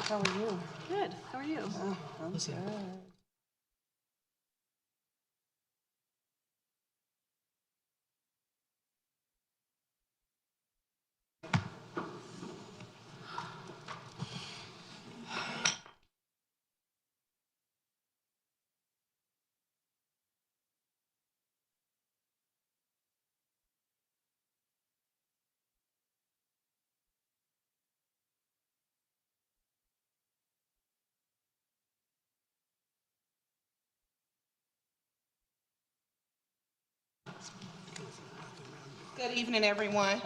How are you? Good. How are you? I'm Listen. good. Good evening, everyone,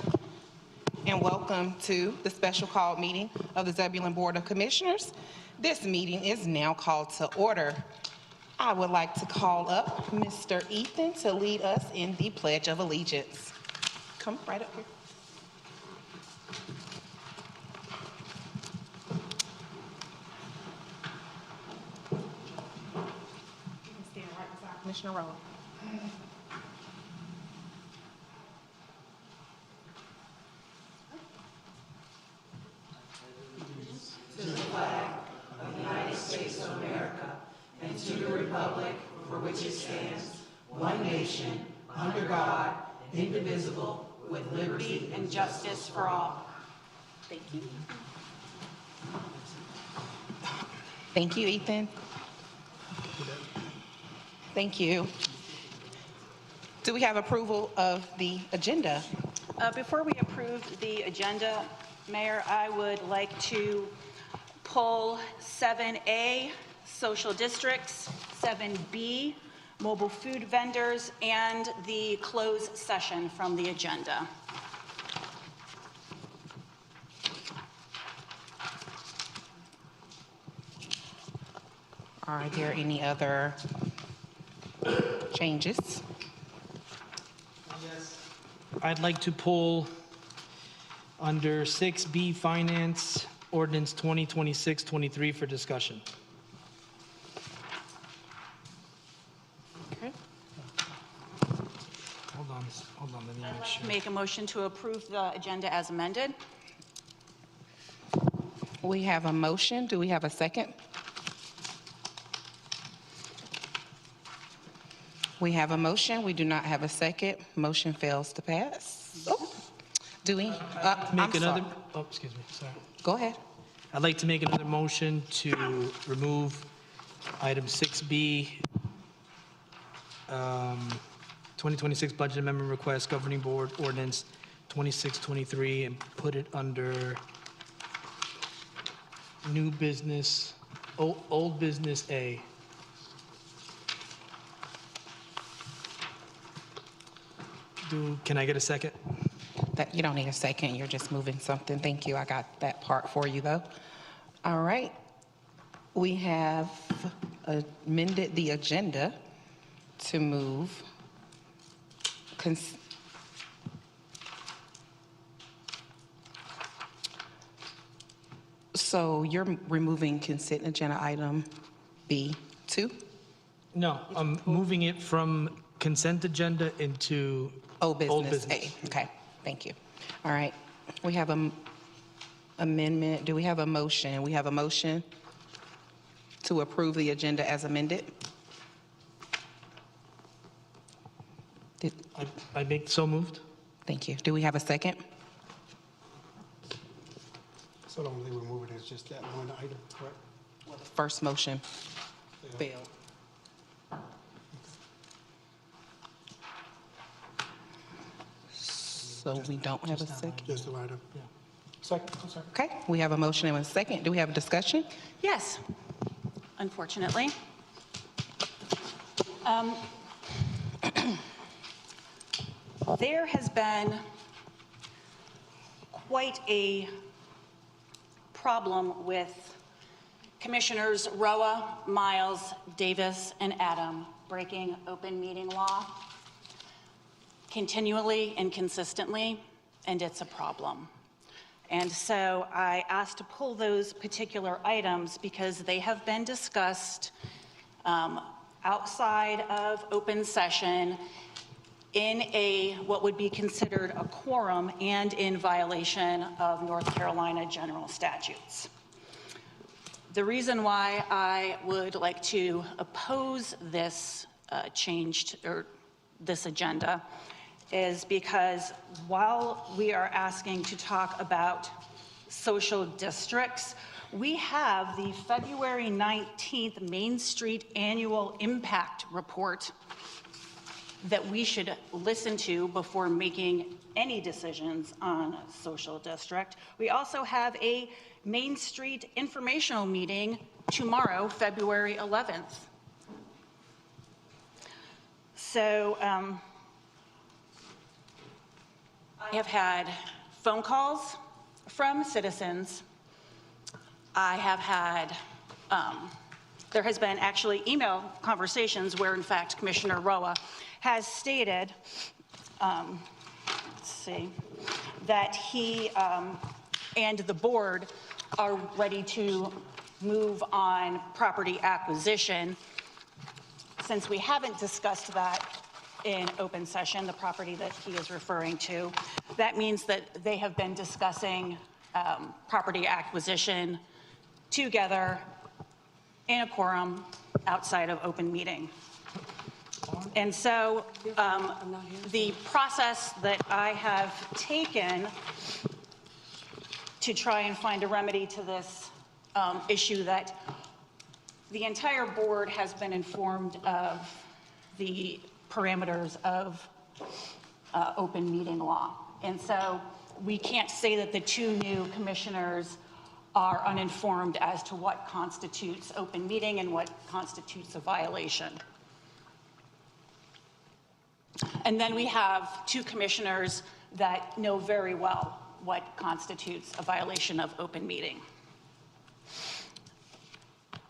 and welcome to the special call meeting of the Zebulon Board of Commissioners. This meeting is now called to order. I would like to call up Mr. Ethan to lead us in the Pledge of Allegiance. Come right up here. You can stand right beside Commissioner Rowe. And justice for all. Thank you. Thank you, Ethan. Thank you. Do we have approval of the agenda? Before we approve the agenda, Mayor, I would like to pull 7A, social districts, 7B, mobile food vendors, and the closed session from the agenda. Are there any other changes? I'd like to pull under 6B Finance Ordinance 2026-23 for discussion. Okay. Hold on, let me make sure. Make a motion to approve the agenda as amended. We have a motion. Do we have a second? We have a motion. We do not have a second. Motion fails to pass. Oh, do we? Make another, oh, excuse me, sorry. Go ahead. I'd like to make another motion to remove item 6B, 2026 Budget Amendment Request, Governing Board Ordinance 2623, and put it under new business, old business A. Can I get a second? That you don't need a second. You're just moving something. Thank you. I got that part for you, though. All right. We have amended the agenda to move so you're removing consent agenda item B2? No, I'm moving it from consent agenda into Old old business business. A. Okay, thank you. All right, we have an amendment. Do we have a motion? We have a motion to approve the agenda as amended. I make so moved. Thank you. Do we have a second? So the only thing we're moving is just that one item, correct? First motion failed. So we don't have a second? Just the item? Yeah. Second, I'm sorry. Okay, we have a motion and a second. Do we have a discussion? Yes, unfortunately. There has been quite a problem with Commissioners Roa, Miles, Davis, and Adam breaking open meeting law continually and consistently, and it's a problem. And so I asked to pull those particular items because they have been discussed outside of open session in what would be considered a quorum and in violation of North Carolina general statutes. The reason why I would like to oppose this this agenda is because while we are asking to talk about social districts, we have the February 19th Main Street Annual Impact Report that we should listen to before making any decisions on a social district. We also have a Main Street informational meeting tomorrow, February 11th. So I have had phone calls from citizens. I have had, there has been actually email conversations where in fact Commissioner Roa has stated, let's see, that he and the board are ready to move on property acquisition. Since we haven't discussed that in open session, the property that he is referring to, that means that they have been discussing property acquisition together in a quorum outside of open meeting. And so the process that I have taken to try and find a remedy to this issue, that the entire board has been informed of the parameters of open meeting law. And so we can't say that the two new commissioners are uninformed as to what constitutes open meeting and what constitutes a violation. And then we have two commissioners that know very well what constitutes a violation of open meeting.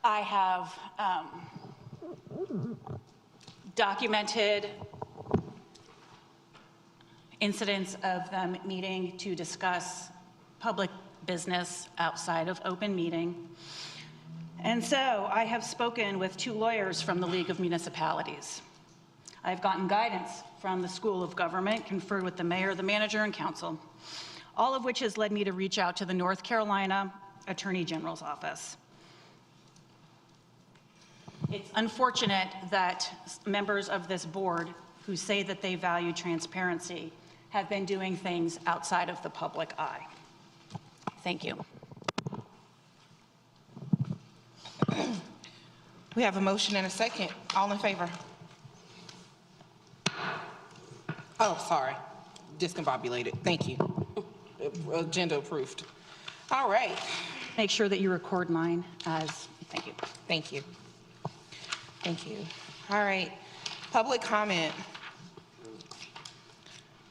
I have documented incidents of them meeting to discuss public business outside of open meeting. And so I have spoken with two lawyers from the League of Municipalities. I've gotten guidance from the School of Government, conferred with the mayor, the manager, and council, all of which has led me to reach out to the North Carolina Attorney General's office. It's unfortunate that members of this board who say that they value transparency have been doing things outside of the public eye. Thank you. We have a motion and a second. All in favor? Oh, sorry. Discombobulated. Thank you. Agenda approved. All right. Make sure that you record mine as, thank you. Thank you. Thank you. All right. Public comment.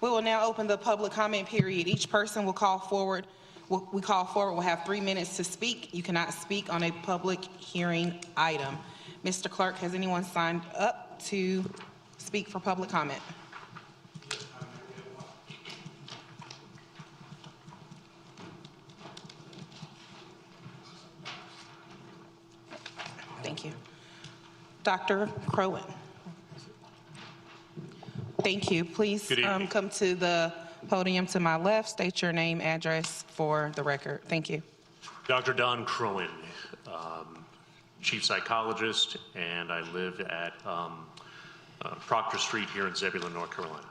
We will now open the public comment period. Each person will call forward. We call forward will have 3 minutes to speak. You cannot speak on a public hearing item. Mr. Clerk, has anyone signed up to speak for public comment? Thank you. Dr. Crowan. Thank you. Please come to the podium to my left. State your name, address for the record. Thank you. Dr. Don Crowan, chief psychologist, and I live at Proctor Street here in Zebulon, North Carolina.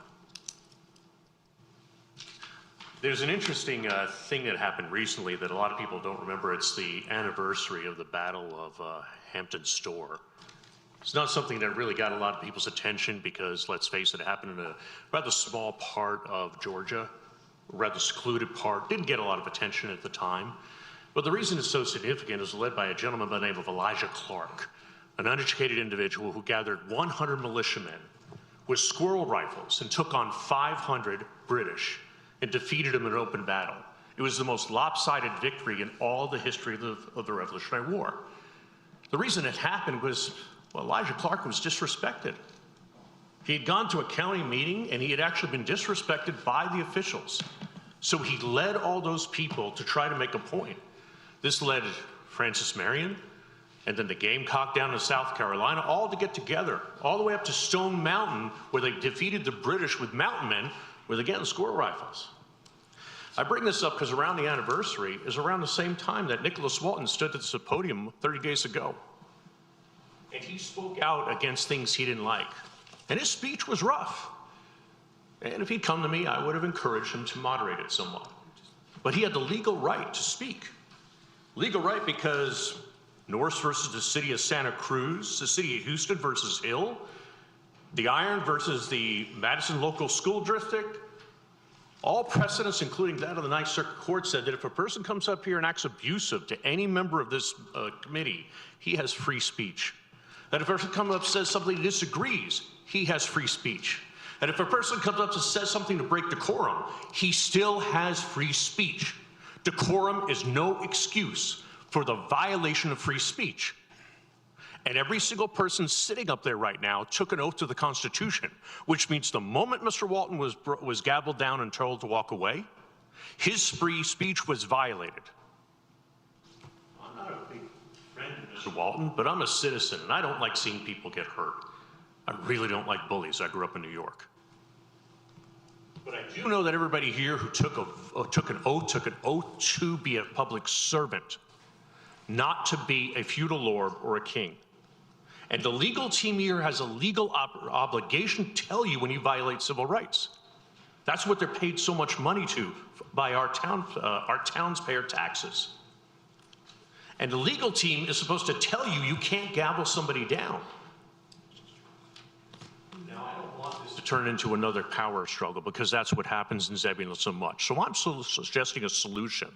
There's an interesting thing that happened recently that a lot of people don't remember. It's the anniversary of the Battle of Hampton Store. It's not something that really got a lot of people's attention because, let's face it, it happened in a rather small part of Georgia, a rather secluded part, didn't get a lot of attention at the time. But the reason it's so significant is led by a gentleman by the name of Elijah Clark, an uneducated individual who gathered 100 militiamen with squirrel rifles and took on 500 British and defeated them in an open battle. It was the most lopsided victory in all the history of the Revolutionary War. The reason it happened was, well, Elijah Clark was disrespected. He had gone to a county meeting and he had actually been disrespected by the officials. So he led all those people to try to make a point. This led Francis Marion and then the Gamecock down in South Carolina, all to get together, all the way up to Stone Mountain, where they defeated the British with mountain men, with again squirrel rifles. I bring this up because around the anniversary is around the same time that Nicholas Walton stood at the podium 30 days ago. And he spoke out against things he didn't like. And his speech was rough. And if he'd come to me, I would have encouraged him to moderate it somewhat. But he had the legal right to speak. Legal right because Norris versus the city of Santa Cruz, the city of Houston versus Hill, the Iron versus the Madison local school district, all precedents, including that of the Ninth Circuit Court, said that if a person comes up here and acts abusive to any member of this committee, he has free speech. That if a person comes up and says something he disagrees, he has free speech. And if a person comes up and says something to break decorum, he still has free speech. Decorum is no excuse for the violation of free speech. And every single person sitting up there right now took an oath to the Constitution, which means the moment Mr. Walton was gavelled down and told to walk away, his free speech was violated. I'm not a big friend of Mr. Walton, but I'm a citizen, and I don't like seeing people get hurt. I really don't like bullies. I grew up in New York. But I do know that everybody here who took an oath to be a public servant, not to be a feudal lord or a king. And the legal team here has a legal obligation to tell you when you violate civil rights. That's what they're paid so much money to by our townspayer taxes. And the legal team is supposed to tell you you can't gavel somebody down. Now, I don't want this to turn into another power struggle because that's what happens in Zebulon so much. So I'm suggesting a solution.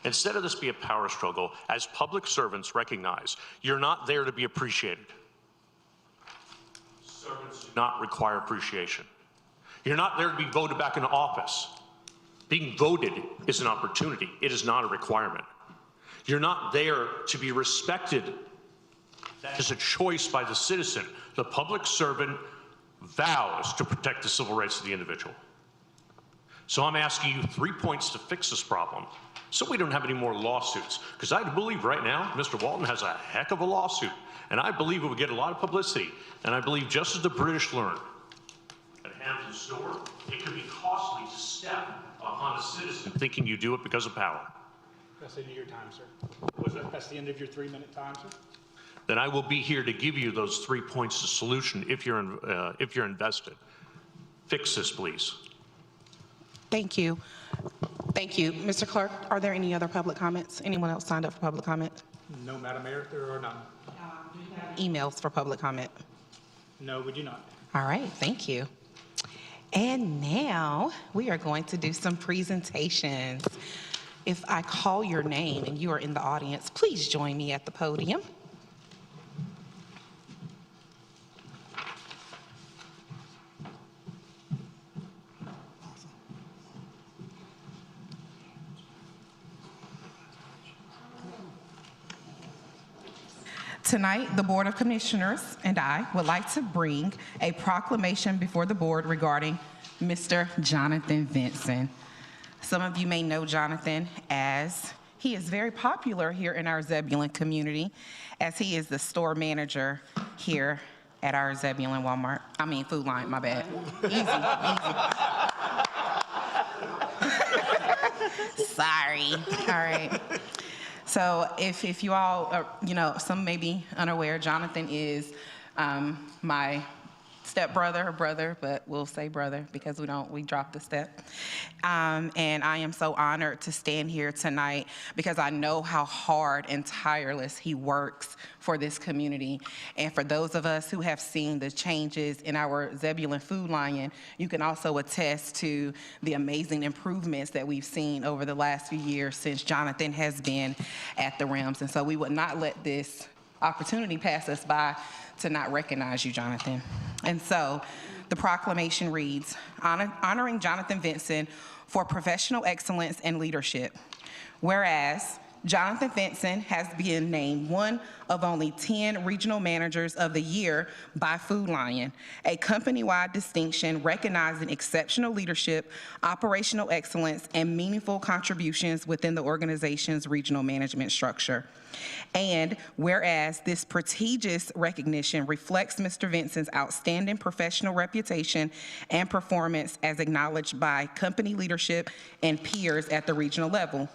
Instead of this be a power struggle, as public servants recognize, you're not there to be appreciated. Servants do not require appreciation. You're not there to be voted back into office. Being voted is an opportunity. It is not a requirement. You're not there to be respected. That is a choice by the citizen. The public servant vows to protect the civil rights of the individual. So I'm asking you 3 points to fix this problem so we don't have any more lawsuits. Because I believe right now, Mr. Walton has a heck of a lawsuit. And I believe it would get a lot of publicity. And I believe just as the British learned at Hampton Store, it could be costly to step upon a citizen thinking you do it because of power. That's the end of your time, sir. Was that? That's the end of your 3-minute time, sir. Then I will be here to give you those 3 points of solution if you're invested. Fix this, please. Thank you. Thank you. Mr. Clerk, are there any other public comments? Anyone else signed up for public comment? No, Madam Mayor, there are none. Emails for public comment? No, we do not. All right, thank you. And now we are going to do some presentations. If I call your name and you are in the audience, please join me at the podium. Tonight, the Board of Commissioners and I would like to bring a proclamation before the board regarding Mr. Jonathan Vinson. Some of you may know Jonathan as he is very popular here in our Zebulon community, as he is the store manager here at our Zebulon Food Line, my bad. Easy. Sorry. All right. So if you all are, some may be unaware, Jonathan is my stepbrother or brother, but we'll say brother because we dropped the step. And I am so honored to stand here tonight because I know how hard and tireless he works for this community. And for those of us who have seen the changes in our Zebulon Food Lion, you can also attest to the amazing improvements that we've seen over the last few years since Jonathan has been at the Realms. And so we would not let this opportunity pass us by to not recognize you, Jonathan. And so the proclamation reads, honoring Jonathan Vinson for professional excellence and leadership. Whereas Jonathan Vinson has been named one of only 10 regional managers of the year by Food Lion, a company-wide distinction recognizing exceptional leadership, operational excellence, and meaningful contributions within the organization's regional management structure. And whereas this prestigious recognition reflects Mr. Vinson's outstanding professional reputation and performance as acknowledged by company leadership and peers at the regional level.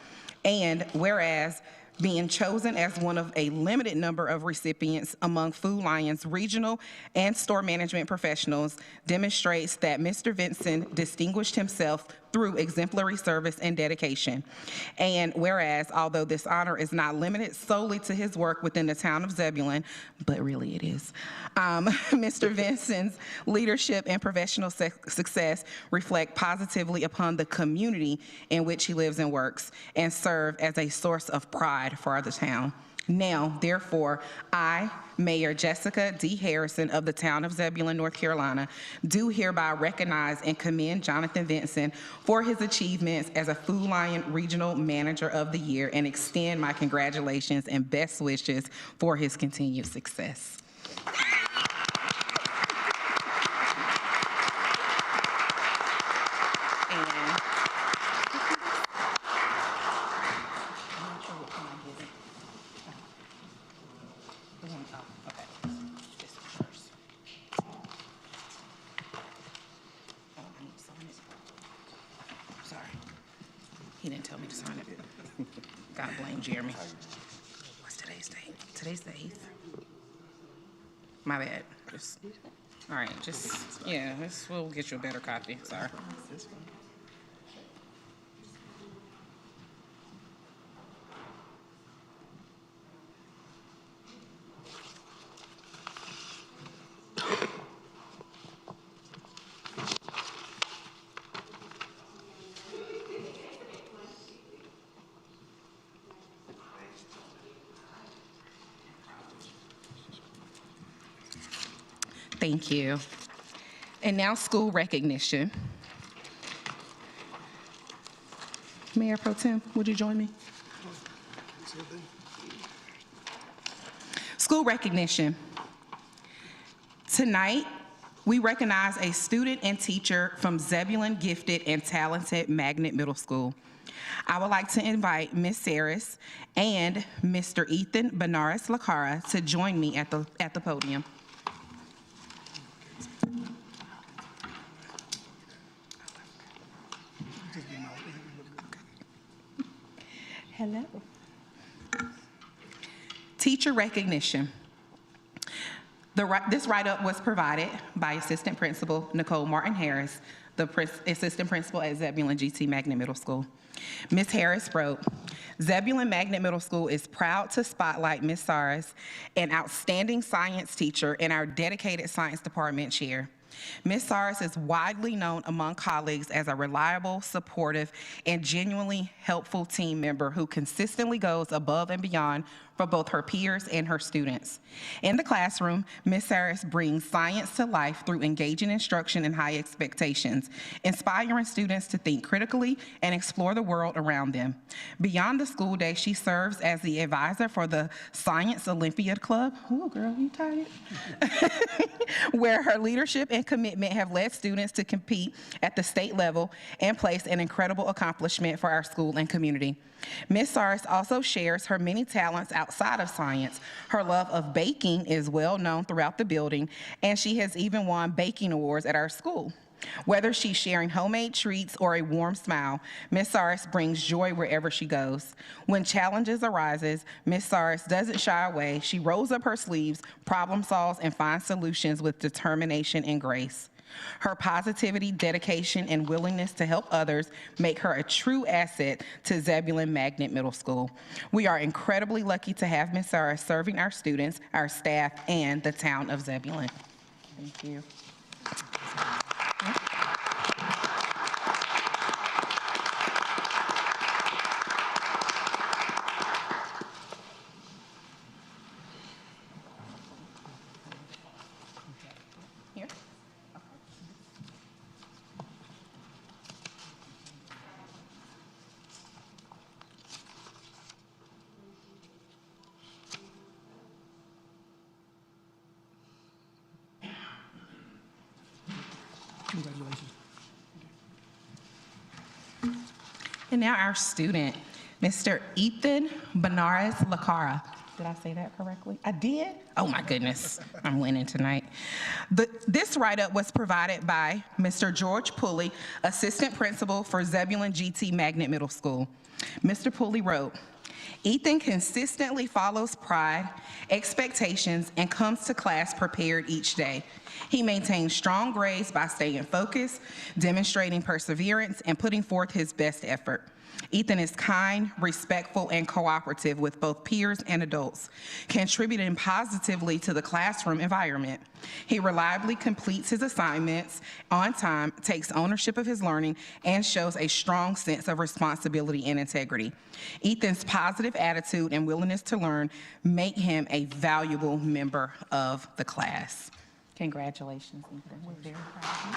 And whereas being chosen as one of a limited number of recipients among Food Lion's regional and store management professionals demonstrates that Mr. Vinson distinguished himself through exemplary service and dedication. And whereas, although this honor is not limited solely to his work within the town of Zebulon, but really it is, Mr. Vinson's leadership and professional success reflect positively upon the community in which he lives and works and serve as a source of pride for the town. Now, therefore, I, Mayor Jessica D. Harrison of the town of Zebulon, North Carolina, do hereby recognize and commend Jonathan Vinson for his achievements as a Food Lion Regional Manager of the Year and extend my congratulations and best wishes for his continued success. Sorry. He didn't tell me to sign it. God blame Jeremy. What's today's date? Today's the 8th. My bad. All right, we'll get you a better copy. Sorry. Thank you. And now school recognition. Mayor Pro Tem, would you join me? School recognition. Tonight, we recognize a student and teacher from Zebulon Gifted and Talented Magnet Middle School. I would like to invite Ms. Saris and Mr. Ethan Benares Lacara to join me at the podium. Hello. Teacher recognition. This write-up was provided by Assistant Principal Nicole Martin Harris, the Assistant Principal at Zebulon GT Magnet Middle School. Ms. Harris wrote, Zebulon Magnet Middle School is proud to spotlight Ms. Saris, an outstanding science teacher and our dedicated science department chair. Ms. Saris is widely known among colleagues as a reliable, supportive, and genuinely helpful team member who consistently goes above and beyond for both her peers and her students. In the classroom, Ms. Saris brings science to life through engaging instruction and high expectations, inspiring students to think critically and explore the world around them. Beyond the school day, she serves as the advisor for the Science Olympiad Club. Oh, girl, you tired? Where her leadership and commitment have led students to compete at the state level and place an incredible accomplishment for our school and community. Ms. Saris also shares her many talents outside of science. Her love of baking is well known throughout the building, and she has even won baking awards at our school. Whether she's sharing homemade treats or a warm smile, Ms. Saris brings joy wherever she goes. When challenges arises, Ms. Saris doesn't shy away. She rolls up her sleeves, problem solves, and finds solutions with determination and grace. Her positivity, dedication, and willingness to help others make her a true asset to Zebulon Magnet Middle School. We are incredibly lucky to have Ms. Saris serving our students, our staff, and the town of Zebulon. Thank you. Here. Congratulations. And now our student, Mr. Ethan Benares Lacara. Did I say that correctly? I did? Oh my goodness, I'm winning tonight. This write-up was provided by Mr. George Pulley, Assistant Principal for Zebulon GT Magnet Middle School. Mr. Pulley wrote, Ethan consistently follows pride, expectations, and comes to class prepared each day. He maintains strong grades by staying focused, demonstrating perseverance, and putting forth his best effort. Ethan is kind, respectful, and cooperative with both peers and adults, contributing positively to the classroom environment. He reliably completes his assignments on time, takes ownership of his learning, and shows a strong sense of responsibility and integrity. Ethan's positive attitude and willingness to learn make him a valuable member of the class. Congratulations, Ethan. We're very proud of you.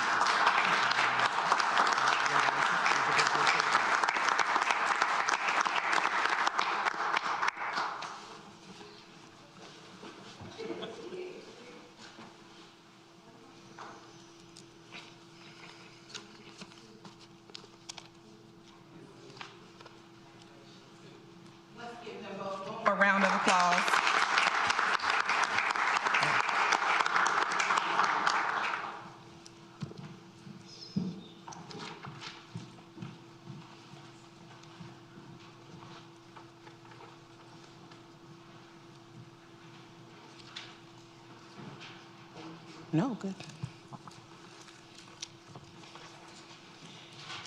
A round of applause. No, good.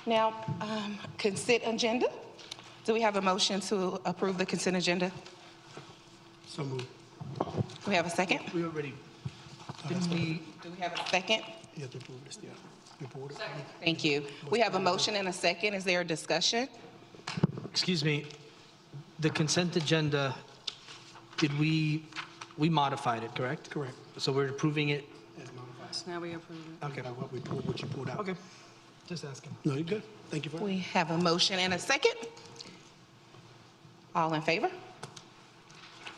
Now, consent agenda. Do we have a motion to approve the consent agenda? So moved. Do we have a second? We already, Do we have a second? You have to approve this, yeah. You approved it? Thank you. We have a motion and a second. Is there a discussion? excuse me, the consent agenda, we modified it, correct? Correct. So we're approving it? As modified. Now we approve it. Okay, What you pulled out. okay, just asking. No, you're good. Thank you for that. We have a motion and a second. All in favor?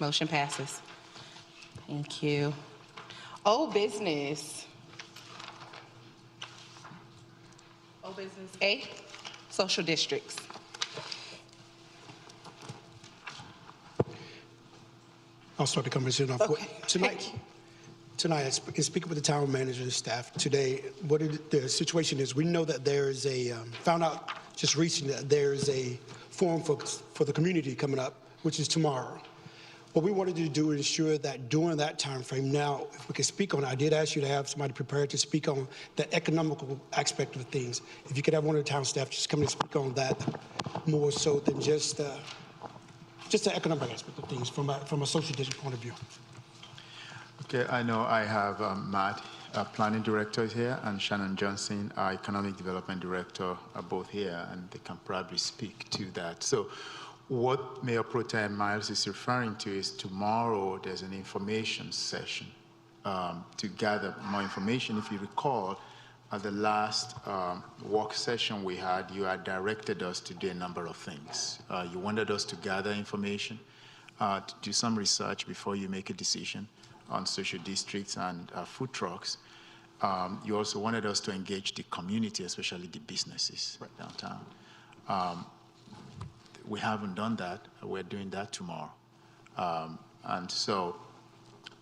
Motion passes. Thank you. Old business. Old business A, social districts. I'll start the conversation off. Okay, thank you. Tonight, in speaking with the town manager and staff today, the situation is, we know that there is found out just recently that there is a forum for the community coming up, which is tomorrow. What we wanted to do is ensure that during that time frame, now, if we could speak on it, I did ask you to have somebody prepared to speak on the economical aspect of things. If you could have one of the town staff just come and speak on that more so than just the economic aspect of things from a social district point of view. Okay, I know I have Matt, Planning Director, is here, and Shannon Johnson, our Economic Development Director, are both here, and they can probably speak to that. So what Mayor Pro Tem Miles is referring to is tomorrow there's an information session to gather more information. If you recall, at the last work session we had, you had directed us to do a number of things. You wanted us to gather information, to do some research before you make a decision on social districts and food trucks. You also wanted us to engage the community, especially the businesses downtown. We haven't done that. We're doing that tomorrow. And so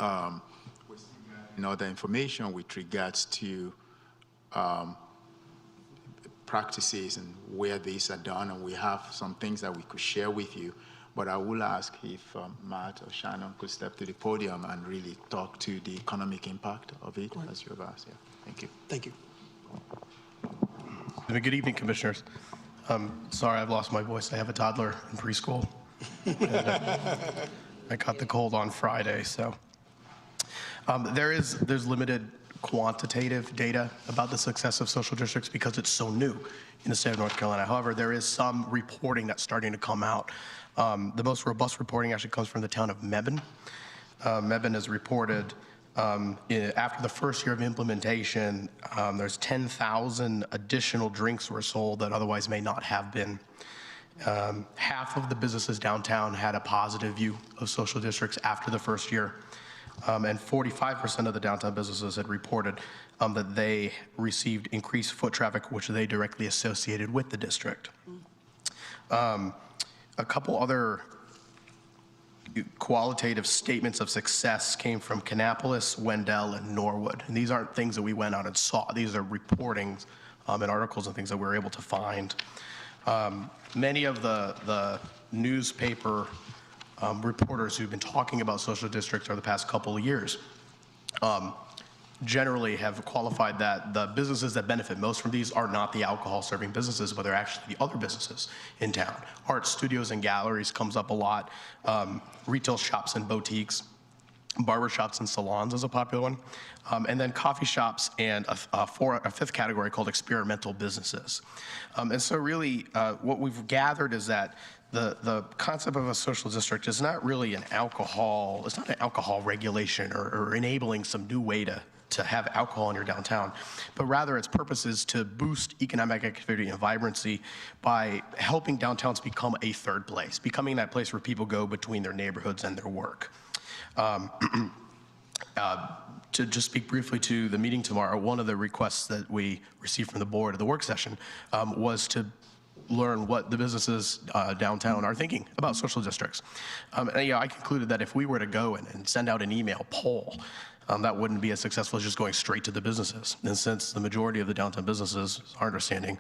we're still getting other information with regards to practices and where these are done, and we have some things that we could share with you. But I will ask if Matt or Shannon could step to the podium and really talk to the economic impact of it, as you have asked. Yeah, thank you. Thank you. Good evening, Commissioners. Sorry, I've lost my voice. I have a toddler in preschool. I caught the cold on Friday, so. There's limited quantitative data about the success of social districts because it's so new in the state of North Carolina. However, there is some reporting that's starting to come out. The most robust reporting actually comes from the town of Mebane. Mebane has reported after the first year of implementation, there's 10,000 additional drinks were sold that otherwise may not have been. Half of the businesses downtown had a positive view of social districts after the first year. and 45% of the downtown businesses had reported that they received increased foot traffic, which they directly associated with the district. A couple other qualitative statements of success came from Kannapolis, Wendell, and Norwood. And these aren't things that we went out and saw. These are reportings and articles and things that we were able to find. Many of the newspaper reporters who've been talking about social districts over the past couple of years generally have qualified that the businesses that benefit most from these are not the alcohol-serving businesses, but they're actually the other businesses in town. Art studios and galleries comes up a lot. Retail shops and boutiques. Barber shops and salons is a popular one. And then coffee shops and a fifth category called experimental businesses. And so really what we've gathered is that the concept of a social district is not really it's not an alcohol regulation or enabling some new way to have alcohol in your downtown, but rather its purpose is to boost economic activity and vibrancy by helping downtowns become a third place, becoming that place where people go between their neighborhoods and their work. To just speak briefly to the meeting tomorrow, one of the requests that we received from the board at the work session was to learn what the businesses downtown are thinking about social districts. And, I concluded that if we were to go and send out an email poll, that wouldn't be as successful as just going straight to the businesses. And since the majority of the downtown businesses, our understanding,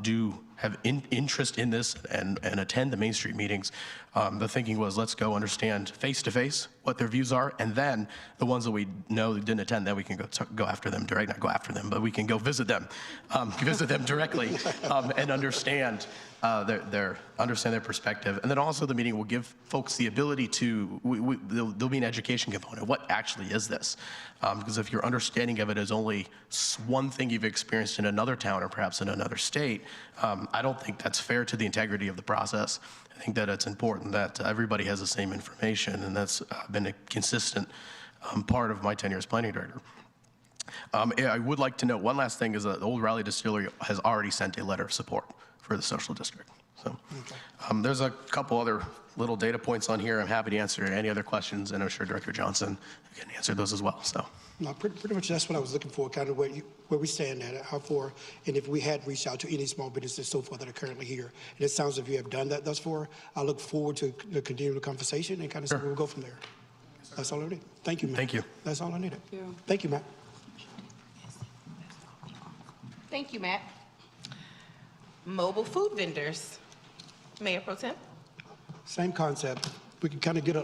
do have interest in this and attend the Main Street meetings, the thinking was let's go understand face-to-face what their views are, and then the ones that we know that didn't attend, then we can go after them direct, not go after them, but we can go visit them directly and understand their perspective. And then also the meeting will give folks the ability to, there'll be an education component. What actually is this? Because if your understanding of it is only one thing you've experienced in another town or perhaps in another state, I don't think that's fair to the integrity of the process. I think that it's important that everybody has the same information, and that's been a consistent part of my tenure as planning director. I would like to note one last thing is that the Old Raleigh Distillery has already sent a letter of support for the social district. So there's a couple other little data points on here. I'm happy to answer any other questions, and I'm sure Director Johnson can answer those as well. So. No, pretty much that's what I was looking for, kind of where we stand at, how far, and if we had reached out to any small businesses so far that are currently here. And it sounds as if you have done that thus far. I look forward to continue the conversation and kind of see where we'll go from there. That's all I need. Thank you, Matt. Thank you. That's all I needed. Thank you, Matt. Thank you, Matt. Mobile food vendors. Mayor Pro Tem. Same concept. We can kind of get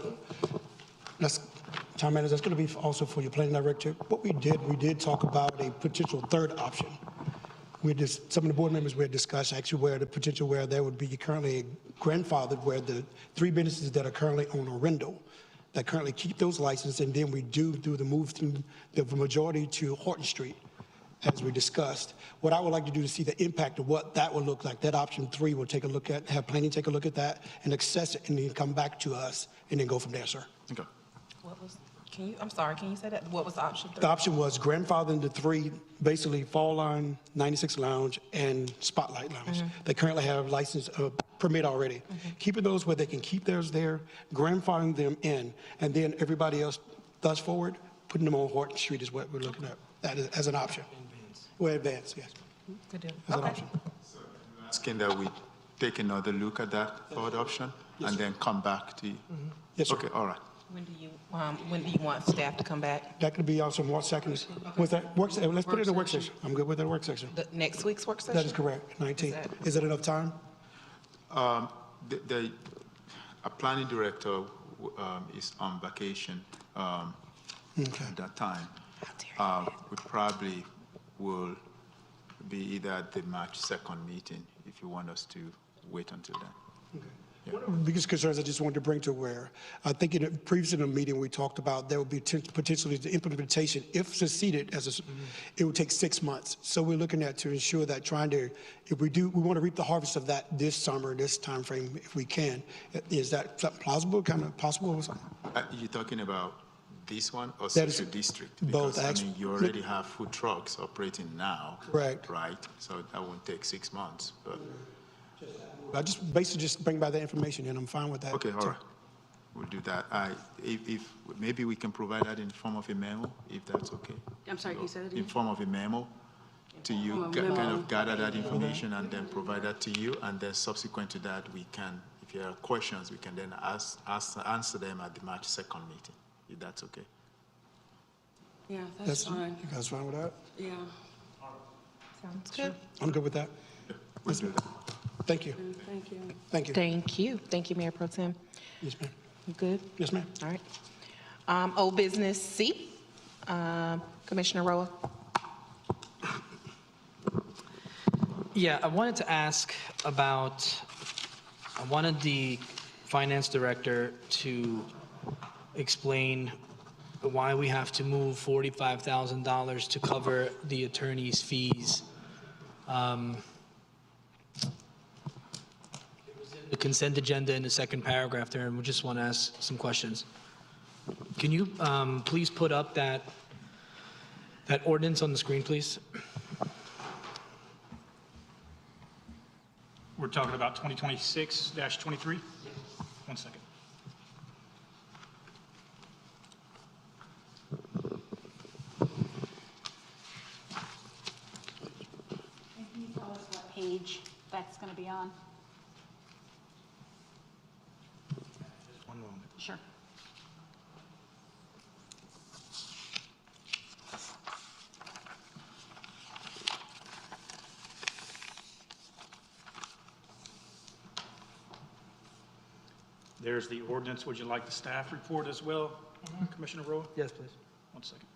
Town manager, that's going to be also for your planning director. What we did talk about a potential third option. Some of the board members we had discussed actually where there would be currently grandfathered where the 3 businesses that are currently on Arundel that currently keep those licenses, and then we do the move from the majority to Horton Street, as we discussed. What I would like to do to see the impact of what that would look like, that option 3 will take a look at, have planning take a look at that and assess it, and then come back to us and then go from there, sir. Okay. I'm sorry, can you say that? What was option 3? The option was grandfathering the 3, basically Fall Line, 96 Lounge, and Spotlight Lounge. They currently have license permit already. Keeping those where they can keep theirs there, grandfathering them in, and then everybody else thus forward, putting them on Horton Street is what we're looking at that is, as an option. Well, advance, yes. Good deal. As an option. Asking that we take another look at that third option and then come back to you. Yes, sir. Okay, all right. When do you want staff to come back? That could be also March 2nd. With that work, let's put it in the work session. I'm good with that work session. The next week's work session? That is correct, 19th. Is that enough time? A planning director is on vacation at that time. We probably will be either at the March 2nd meeting if you want us to wait until then. Okay. One of the biggest concerns I just wanted to bring to aware, I think previously in the meeting we talked about there would be potentially the implementation, if succeeded, it would take 6 months. So we're looking at to ensure that we want to reap the harvest of that this summer, this time frame, if we can. Is that something plausible, kind of possible or something? You're talking about this one or That social is district? both, Because, actually. you already have food trucks operating now. Correct. Right? So that won't take 6 months. But I just basically just bring by that information and I'm fine with that. okay, all right. We'll do that. If maybe we can provide that in form of a memo, if that's okay. I'm sorry, can you say that In again? form of a memo to you, kind of gather that information and then provide that to you, and then subsequent to that, we can, if you have questions, we can then answer them at the March 2nd meeting, if that's okay. Yeah, that's fine. You guys fine with that? Yeah, Sounds good. I'm good with that. We'll do that. Thank you. thank you. Thank you. Thank you. Thank you, Mayor Pro Tem. Yes, ma'am. You good? Yes, ma'am. All right. Old business C, Commissioner Roa. Yeah, I wanted to ask about, I wanted the finance director to explain why we have to move $45,000 to cover the attorney's fees. The consent agenda in the second paragraph there, and we just want to ask some questions. Can you please put up that ordinance on the screen, please? We're talking about 2026-23? 1 second. Can you tell us what page that's going to be on? One moment. Sure. There's the ordinance. Would you like the staff report as well, Commissioner Rowe? Yes, please. 1 second.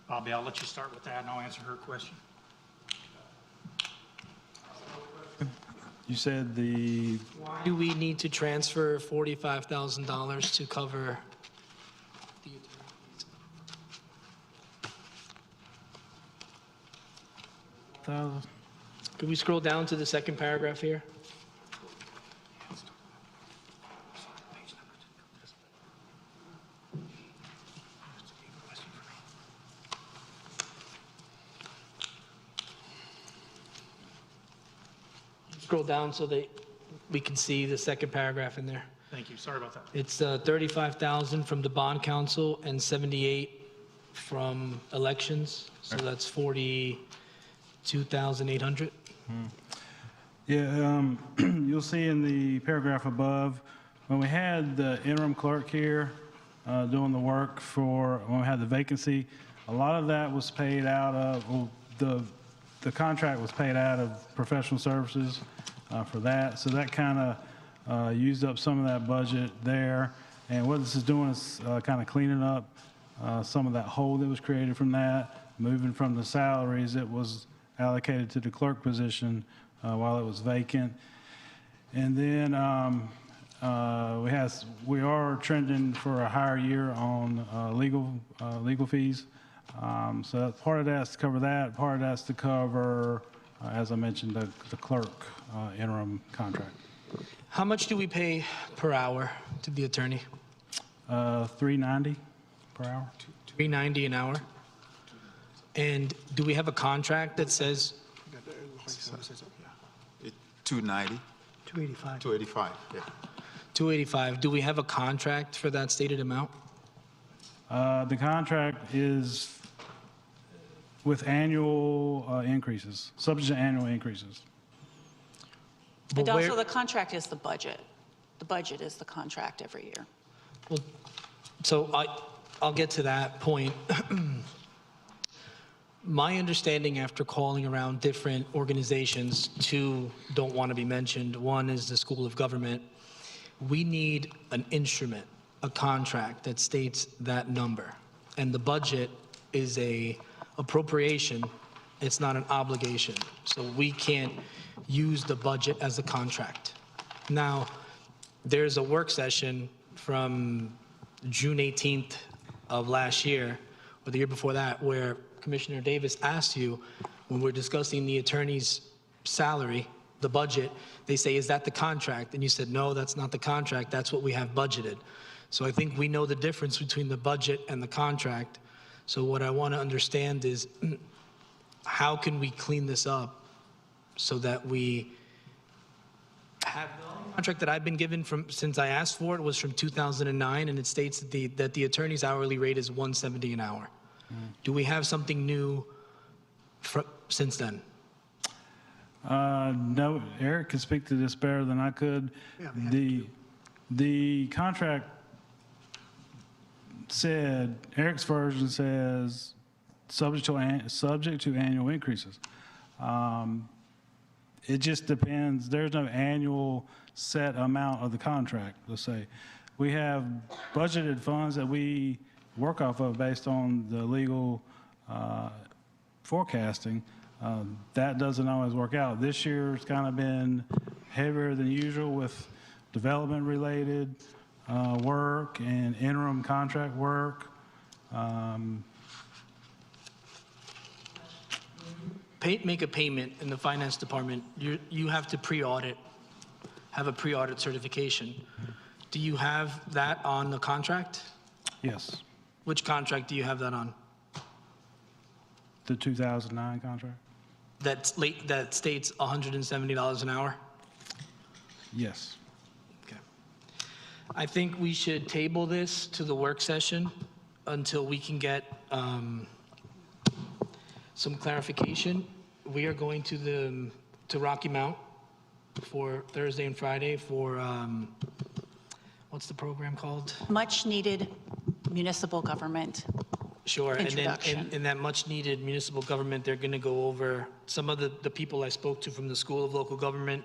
Bobby, I'll let you start with that, and I'll answer her question. You said the, Why do we need to transfer $45,000 to cover the attorney fees? Can we scroll down to the second paragraph here? Scroll down so that we can see the second paragraph in there. Thank you. Sorry about that. It's 35,000 from the bond council and 78 from elections, so that's 42,800. yeah, you'll see in the paragraph above, when we had the interim clerk here doing the work when we had the vacancy, a lot of that was paid out of, well, the contract was paid out of professional services for that. So that kind of used up some of that budget there. And what this is doing is kind of cleaning up some of that hole that was created from that, moving from the salaries that was allocated to the clerk position while it was vacant. And then we are trending for a higher year on legal fees. So part of that's to cover that. Part of that's to cover, as I mentioned, the clerk interim contract. How much do we pay per hour to the attorney? $3.90 per hour. $3.90 an hour? And do we have a contract that says, $290, 285. $285, yeah. $285? Do we have a contract for that stated amount? The contract is with annual increases, subject to annual increases. But And where- also, the contract is the budget. The budget is the contract every year. Well, so I'll get to that point. My understanding after calling around different organizations, two don't want to be mentioned. One is the School of Government. We need an instrument, a contract that states that number. And the budget is a appropriation. It's not an obligation. So we can't use the budget as a contract. Now, there's a work session from June 18th of last year, or the year before that, where Commissioner Davis asked you, when we're discussing the attorney's salary, the budget, they say, is that the contract? And you said, no, that's not the contract, that's what we have budgeted. So I think we know the difference between the budget and the contract. So what I want to understand is, how can we clean this up so that we have the contract that I've been given since I asked for it was from 2009, and it states that the attorney's hourly rate is $170 an hour. Do we have something new since then? No, Eric can speak to this better than I could. The contract said, Eric's version says, subject to annual increases. It just depends. There's no annual set amount of the contract, let's say. We have budgeted funds that we work off of based on the legal forecasting. That doesn't always work out. This year's kind of been heavier than usual with development-related work and interim contract work. Make a payment in the finance department, you have to pre-audit, have a pre-audit certification. Do you have that on the contract? Yes, Which contract do you have that on? the 2009 contract. That states $170 an hour? Yes. Okay. I think we should table this to the work session until we can get some clarification. We are going to Rocky Mount for Thursday and Friday for, what's the program called? Much-needed municipal government. Sure, and then Introduction. in that much-needed municipal government, they're going to go over some of the people I spoke to from the School of Local Government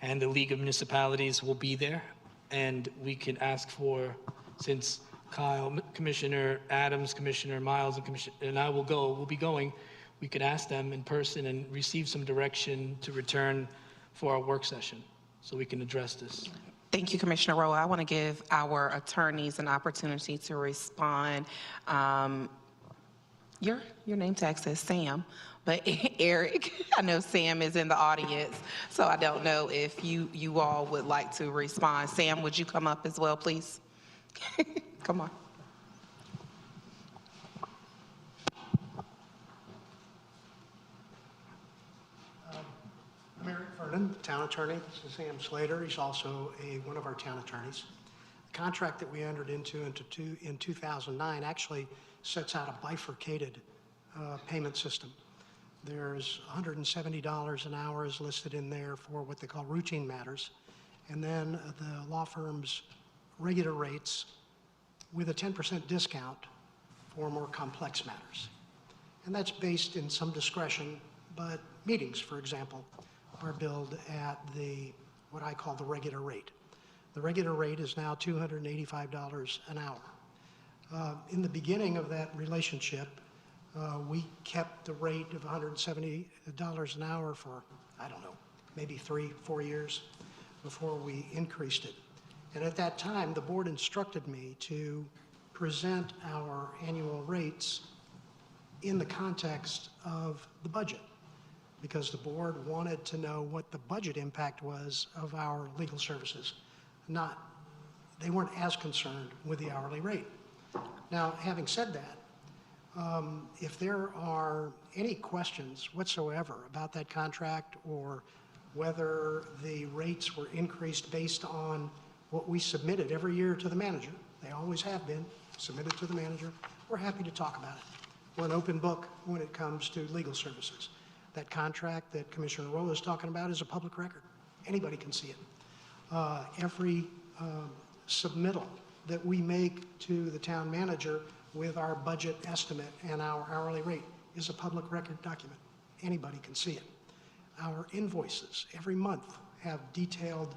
and the League of Municipalities will be there, and we can ask for, since Kyle, Commissioner Adams, Commissioner Miles, and I will be going, we could ask them in person and receive some direction to return for our work session, so we can address this. Thank you, Commissioner Rowe. I want to give our attorneys an opportunity to respond. Your name tag says Sam, but Eric, I know Sam is in the audience, so I don't know if you all would like to respond. Sam, would you come up as well, please? Come on. I'm Eric Vernon, town attorney. This is Sam Slater. He's also one of our town attorneys. The contract that we entered into in 2009 actually sets out a bifurcated payment system. There's $170 an hour is listed in there for what they call routine matters, and then the law firm's regular rates with a 10% discount for more complex matters. And that's based in some discretion, but meetings, for example, are billed at what I call the regular rate. The regular rate is now $285 an hour. In the beginning of that relationship, we kept the rate of $170 an hour for, I don't know, maybe 3-4 years before we increased it. And at that time, the board instructed me to present our annual rates in the context of the budget, because the board wanted to know what the budget impact was of our legal services. They weren't as concerned with the hourly rate. Now, having said that, if there are any questions whatsoever about that contract or whether the rates were increased based on what we submitted every year to the manager, they always have been submitted to the manager, we're happy to talk about it. We're an open book when it comes to legal services. That contract that Commissioner Rowe is talking about is a public record. Anybody can see it. Every submittal that we make to the town manager with our budget estimate and our hourly rate is a public record document. Anybody can see it. Our invoices every month have detailed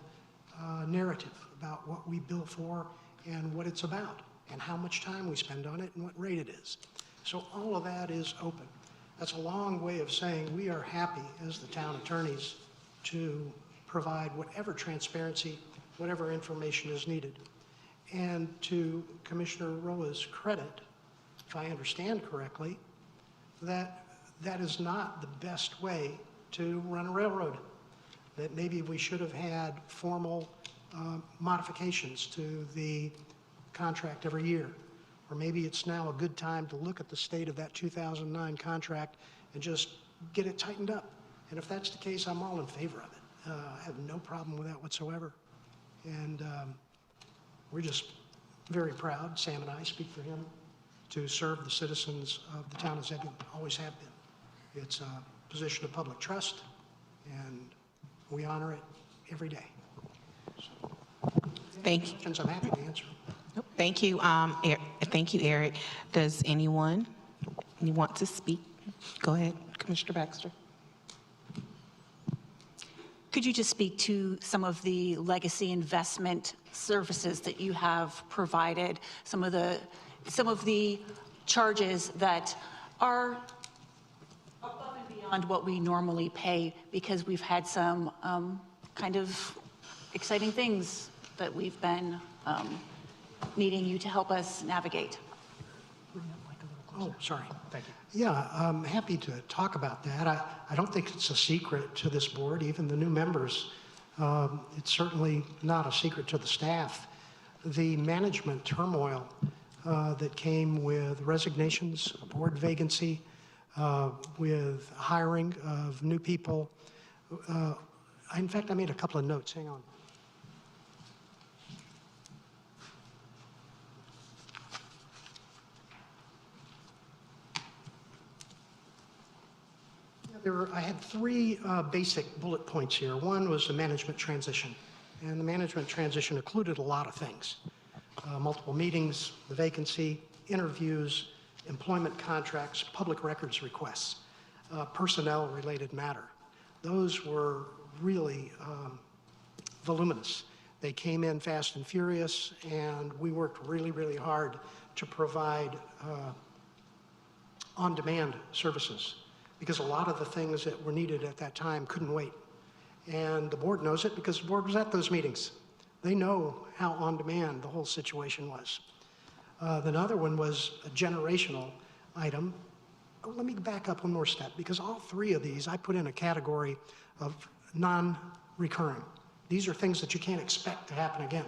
narrative about what we bill for and what it's about and how much time we spend on it and what rate it is. So all of that is open. That's a long way of saying we are happy as the town attorneys to provide whatever transparency, whatever information is needed. And to Commissioner Roa's credit, if I understand correctly, that that is not the best way to run a railroad, that maybe we should have had formal modifications to the contract every year. Or maybe it's now a good time to look at the state of that 2009 contract and just get it tightened up. And if that's the case, I'm all in favor of it. I have no problem with that whatsoever. And we're just very proud, Sam and I speak for him, to serve the citizens of the town of Zebulon, always have been. It's a position of public trust, and we honor it every day. So, Thank you. questions, I'm happy to answer. Thank you, thank you, Eric. Does anyone want to speak? Go ahead, Commissioner Baxter. Could you just speak to some of the legacy investment services that you have provided, some of the charges that are above and beyond what we normally pay, because we've had some kind of exciting things that we've been needing you to help us navigate? Oh, sorry. Thank you. Yeah, I'm happy to talk about that. I don't think it's a secret to this board, even the new members. It's certainly not a secret to the staff. The management turmoil that came with resignations, a board vacancy, with hiring of new people. In fact, I made a couple of notes. Hang on. I had three basic bullet points here. One was the management transition, and the management transition included a lot of things. Multiple meetings, the vacancy, interviews, employment contracts, public records requests, personnel-related matter. Those were really voluminous. They came in fast and furious, and we worked really, really hard to provide on-demand services, because a lot of the things that were needed at that time couldn't wait. And the board knows it because the board was at those meetings. They know how on-demand the whole situation was. The other one was a generational item. Let me back up one more step, because all three of these I put in a category of non-recurring. These are things that you can't expect to happen again.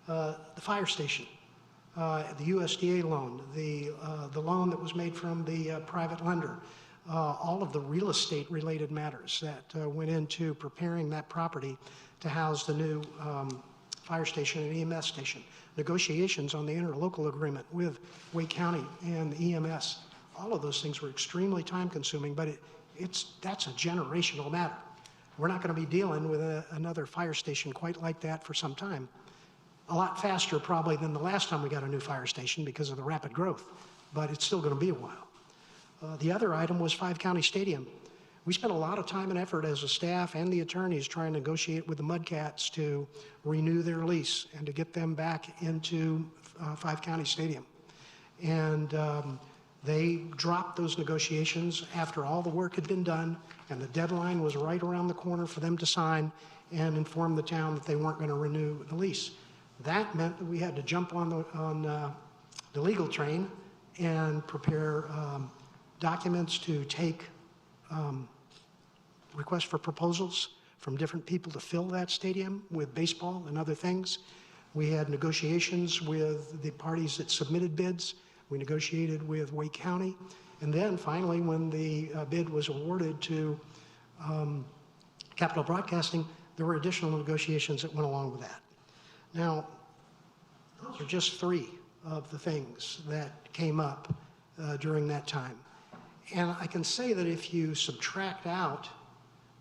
The fire station, the USDA loan, the loan that was made from the private lender, all of the real estate related matters that went into preparing that property to house the new fire station and EMS station, negotiations on the interlocal agreement with Wake County and the EMS. All of those things were extremely time consuming, but that's a generational matter. We're not going to be dealing with another fire station quite like that for some time. A lot faster probably than the last time we got a new fire station because of the rapid growth, but it's still going to be a while. The other item was 5 County Stadium. We spent a lot of time and effort as a staff and the attorneys trying to negotiate with the Mudcats to renew their lease and to get them back into 5 County Stadium. And they dropped those negotiations after all the work had been done, and the deadline was right around the corner for them to sign and inform the town that they weren't going to renew the lease. That meant that we had to jump on the legal train and prepare documents to take requests for proposals from different people to fill that stadium with baseball and other things. We had negotiations with the parties that submitted bids. We negotiated with Wake County. And then finally, when the bid was awarded to Capital Broadcasting, there were additional negotiations that went along with that. Now, those are just three of the things that came up during that time. And I can say that if you subtract out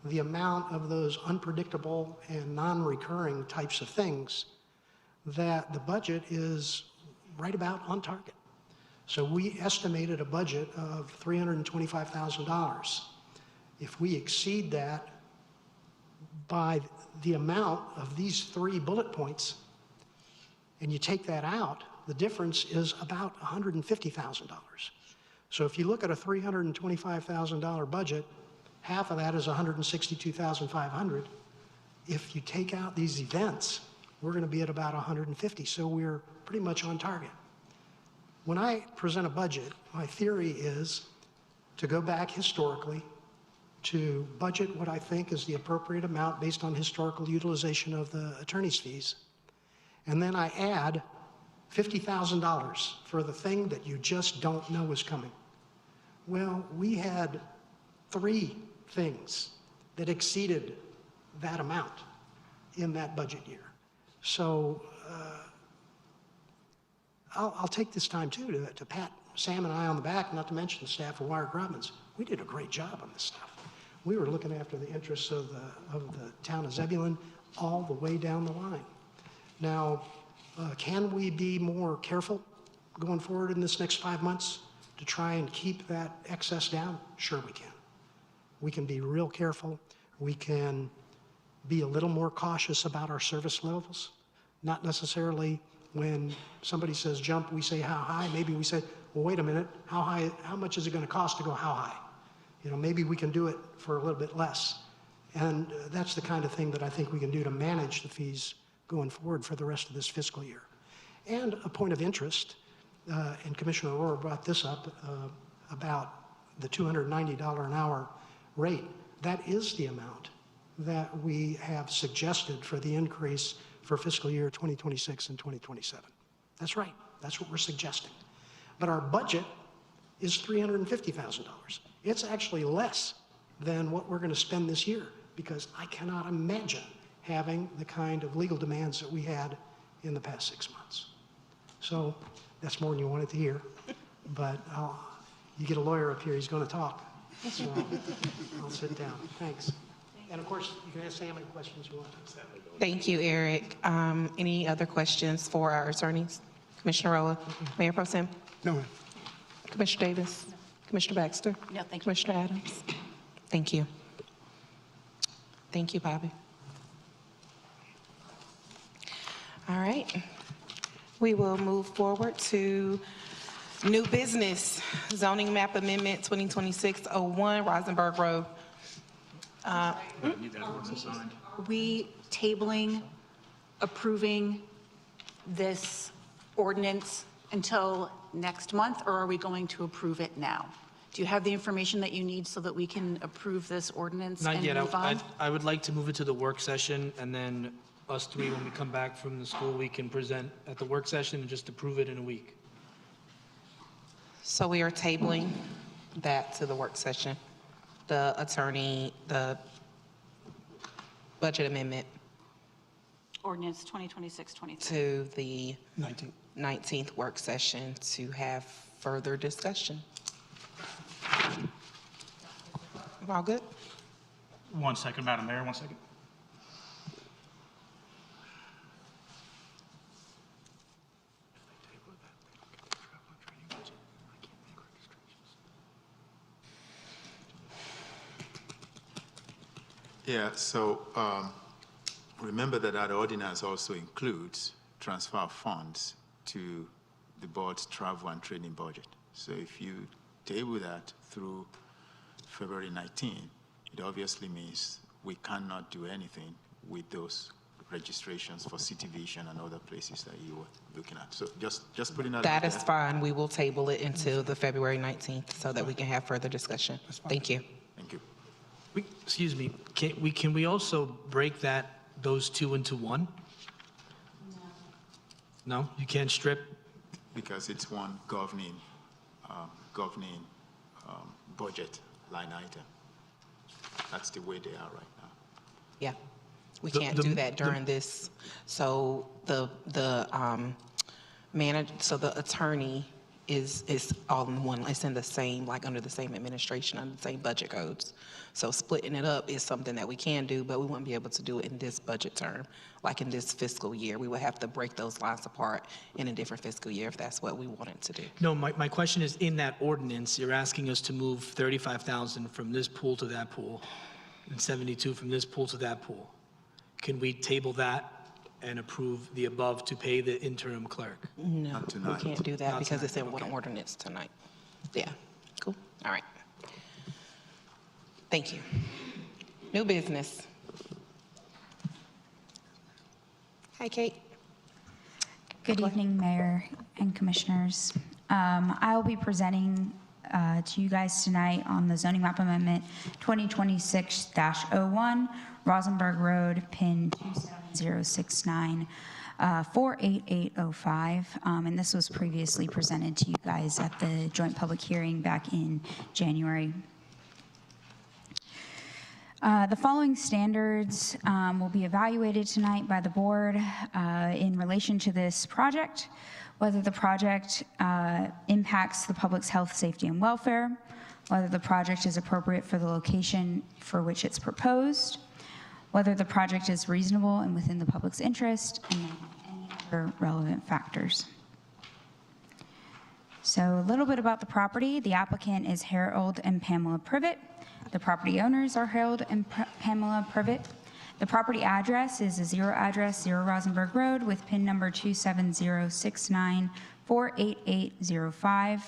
the amount of those unpredictable and non-recurring types of things, that the budget is right about on target. So we estimated a budget of $325,000. If we exceed that by the amount of these three bullet points, and you take that out, the difference is about $150,000. So if you look at a $325,000 budget, half of that is $162,500. If you take out these events, we're going to be at about $150,000. So we're pretty much on target. When I present a budget, my theory is to go back historically, to budget what I think is the appropriate amount based on historical utilization of the attorney's fees. And then I add $50,000 for the thing that you just don't know is coming. Well, we had 3 things that exceeded that amount in that budget year. So I'll take this time too to pat Sam and I on the back, not to mention the staff of Wire Grubbins. We did a great job on this stuff. We were looking after the interests of the town of Zebulon all the way down the line. Now, can we be more careful going forward in this next 5 months to try and keep that excess down? Sure we can. We can be real careful. We can be a little more cautious about our service levels. Not necessarily when somebody says jump, we say how high. Maybe we say, well, wait a minute, how high, how much is it going to cost to go how high? You know, maybe we can do it for a little bit less. And that's the kind of thing that I think we can do to manage the fees going forward for the rest of this fiscal year. And a point of interest, and Commissioner Aurora brought this up about the $290 an hour rate. That is the amount that we have suggested for the increase for fiscal year 2026 and 2027. That's right. That's what we're suggesting. But our budget is $350,000. It's actually less than what we're going to spend this year because I cannot imagine having the kind of legal demands that we had in the past 6 months. So that's more than you wanted to hear, but you get a lawyer up here, he's going to talk. So I'll sit down. Thanks. And of course, you can ask Sam any questions you want. Thank you, Eric. Any other questions for our attorneys? Commissioner Roa, Mayor Pro Tem, No, ma'am. Commissioner Davis, Commissioner Baxter? No, thank you. Commissioner Adams? Thank you. Thank you, Bobby. All right. We will move forward to new business, zoning map amendment 2026-01, Rosenberg Road. Are we tabling approving this ordinance until next month, or are we going to approve it now? Do you have the information that you need so that we can approve this ordinance Not and yet. move on? I would like to move it to the work session, and then us 3, when we come back from the school, we can present at the work session and just approve it in a week. So we are tabling that to the work session. The budget amendment Ordinance 2026-23. to the 19. 19th work session to have further discussion. All good? 1 second, Madam Mayor, 1 second. Yeah, so remember that that ordinance also includes transfer of funds to the board's travel and training budget. So if you table that through February 19, it obviously means we cannot do anything with those registrations for City Vision and other places that you were looking at. So just putting that out That there. is fine. We will table it until the February 19th so that we can have further discussion. Thank you. Thank you. Excuse me, can we also break those 2 into one? No, you can't strip? Because it's one governing budget line item. That's the way they are right now. Yeah, we The- can't the- do that during this. So the attorney is all in one. It's in the same, like under the same administration, under the same budget codes. So splitting it up is something that we can do, but we wouldn't be able to do it in this budget term, like in this fiscal year. We would have to break those lines apart in a different fiscal year if that's what we wanted to do. No, my question is, in that ordinance, you're asking us to move 35,000 from this pool to that pool, and 72 from this pool to that pool. Can we table that and approve the above to pay the interim clerk? No, Not we tonight. can't do that Not because tonight, it's in one okay. ordinance tonight. Yeah, cool, all right. Thank you. New business. Hi, Kate. Good evening, Mayor and Commissioners. I will be presenting to you guys tonight on the zoning map amendment 2026-01, Rosenberg Road, PIN 27069. 48805, and this was previously presented to you guys at the joint public hearing back in January. The following standards will be evaluated tonight by the board in relation to this project, whether the project impacts the public's health, safety, and welfare, whether the project is appropriate for the location for which it's proposed, whether the project is reasonable and within the public's interest, and then any other relevant factors. So a little bit about the property. The applicant is Harold and Pamela Privet. The property owners are Harold and Pamela Privet. The property address is a 0 Rosenberg Road with PIN number 27069-48805.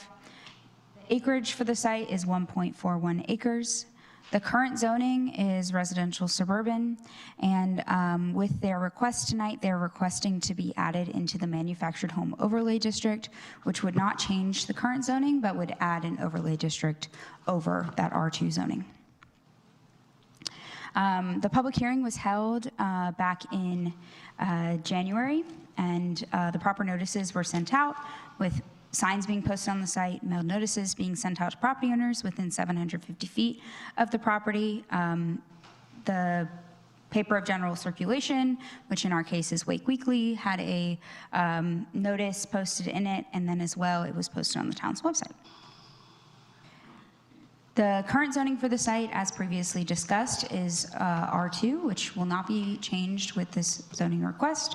The acreage for the site is 1.41 acres. The current zoning is residential suburban, and with their request tonight, they're requesting to be added into the manufactured home overlay district, which would not change the current zoning, but would add an overlay district over that R2 zoning. The public hearing was held back in January, and the proper notices were sent out with signs being posted on the site, mailed notices being sent out to property owners within 750 feet of the property. The paper of general circulation, which in our case is Wake Weekly, had a notice posted in it, and then as well, it was posted on the town's website. The current zoning for the site, as previously discussed, is R2, which will not be changed with this zoning request.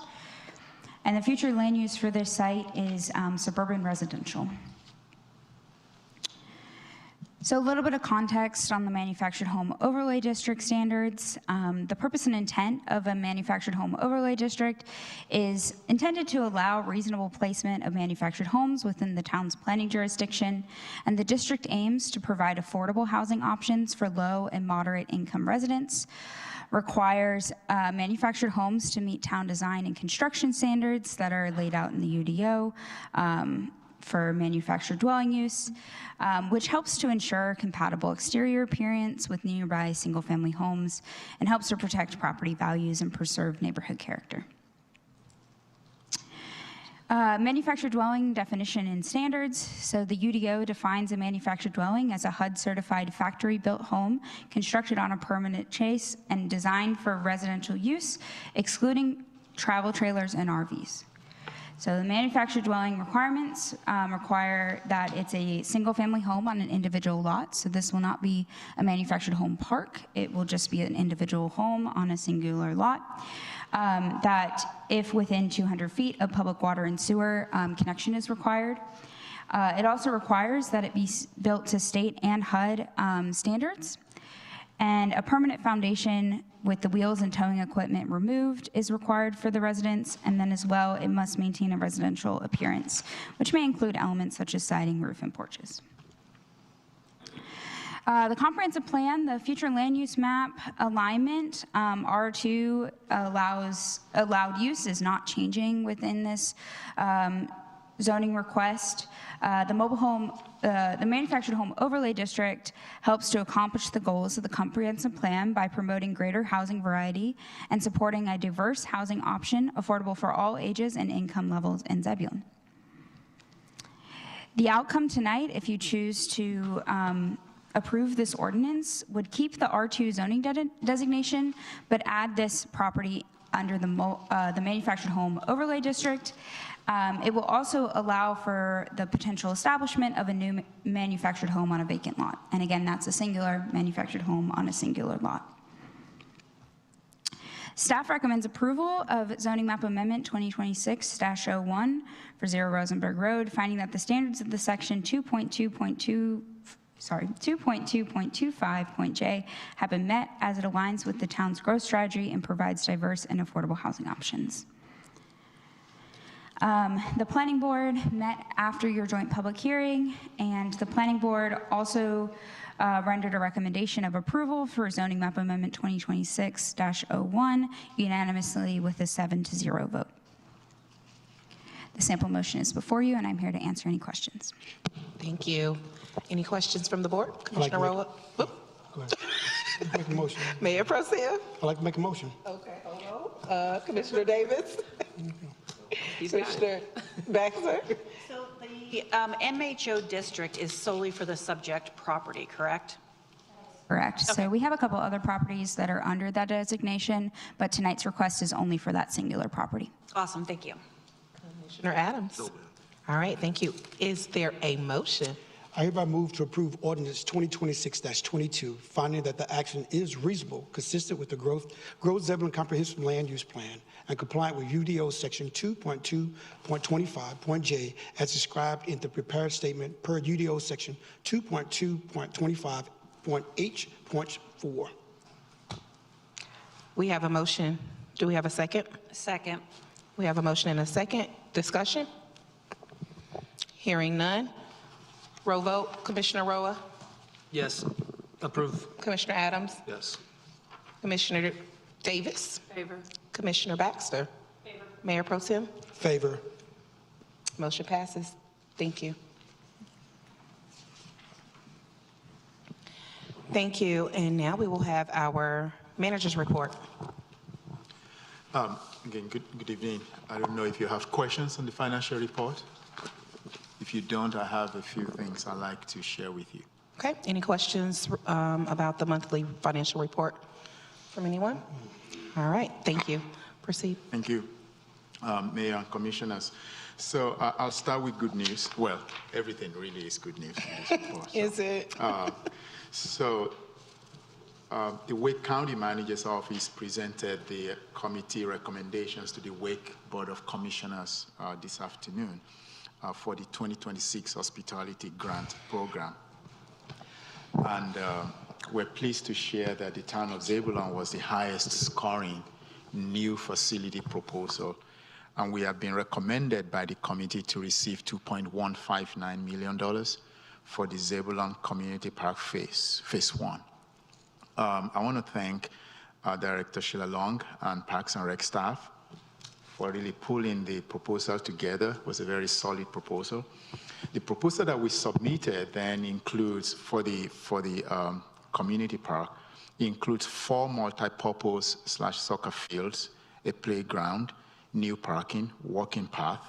And the future land use for this site is suburban residential. So a little bit of context on the manufactured home overlay district standards. The purpose and intent of a manufactured home overlay district is intended to allow reasonable placement of manufactured homes within the town's planning jurisdiction, and the district aims to provide affordable housing options for low and moderate income residents, requires manufactured homes to meet town design and construction standards that are laid out in the UDO for manufactured dwelling use, which helps to ensure compatible exterior appearance with nearby single-family homes and helps to protect property values and preserve neighborhood character. Manufactured dwelling definition and standards. So the UDO defines a manufactured dwelling as a HUD-certified factory-built home constructed on a permanent chase and designed for residential use, excluding travel trailers and RVs. So the manufactured dwelling requirements require that it's a single-family home on an individual lot. So this will not be a manufactured home park. It will just be an individual home on a singular lot. That if within 200 feet of public water and sewer connection is required. It also requires that it be built to state and HUD standards. And a permanent foundation with the wheels and towing equipment removed is required for the residence. And then as well, it must maintain a residential appearance, which may include elements such as siding, roof, and porches. The comprehensive plan, the future land use map alignment, R2 allowed use is not changing within this zoning request. The manufactured home overlay district helps to accomplish the goals of the comprehensive plan by promoting greater housing variety and supporting a diverse housing option affordable for all ages and income levels in Zebulon. The outcome tonight, if you choose to approve this ordinance, would keep the R2 zoning designation, but add this property under the manufactured home overlay district. It will also allow for the potential establishment of a new manufactured home on a vacant lot. And again, that's a singular manufactured home on a singular lot. Staff recommends approval of zoning map amendment 2026-01 for 0 Rosenberg Road, finding that the standards of the section 2.2.25.j have been met as it aligns with the town's growth strategy and provides diverse and affordable housing options. The planning board met after your joint public hearing, and the planning board also rendered a recommendation of approval for zoning map amendment 2026-01 unanimously with a 7-0 vote. The sample motion is before you, and I'm here to answer any questions. Thank you. Any questions from the board? I'd like to Commissioner Roa? Oop. Go ahead. Make a motion. Mayor Pro Tem? I'd like to make a motion. Okay, hold on. Commissioner Davis? Commissioner Baxter? So the MHO district is solely for the subject property, correct? Correct. So we have a couple other properties that are under that designation, but tonight's request is only for that singular property. Awesome, thank you. Commissioner Adams? All right, thank you. Is there a motion? I hereby move to approve ordinance 2026-22, finding that the action is reasonable, consistent with the Growth Zebulon Comprehensive Land Use Plan, and compliant with UDO Section 2.2.25.j as described in the prepared statement per UDO Section 2.2.25.h.4. We have a motion. Do we have a second? Second. We have a motion and a second. Discussion? Hearing none. Roll vote. Commissioner Roa? Yes. Approve. Commissioner Adams? Yes. Commissioner Davis? Favor. Commissioner Baxter? Favor. Mayor Pro Tem? Favor. Motion passes. Thank you. Thank you. And now we will have our manager's report. Again, good evening. I don't know if you have questions on the financial report. If you don't, I have a few things I'd like to share with you. Okay. Any questions about the monthly financial report from anyone? All right. Thank you. Proceed. Thank you, Mayor and Commissioners. So I'll start with good news. Well, everything really is good news in this report. Is it? The Wake County Manager's Office presented the committee recommendations to the Wake Board of Commissioners this afternoon for the 2026 Hospitality Grant Program. And we're pleased to share that the town of Zebulon was the highest scoring new facility proposal. And we have been recommended by the committee to receive $2.159 million for the Zebulon Community Park Phase 1. I want to thank Director Sheila Long and Parks and Rec staff for really pulling the proposal together. It was a very solid proposal. The proposal that we submitted then includes, for the community park, includes 4 multi-purpose / soccer fields, a playground, new parking, walking path,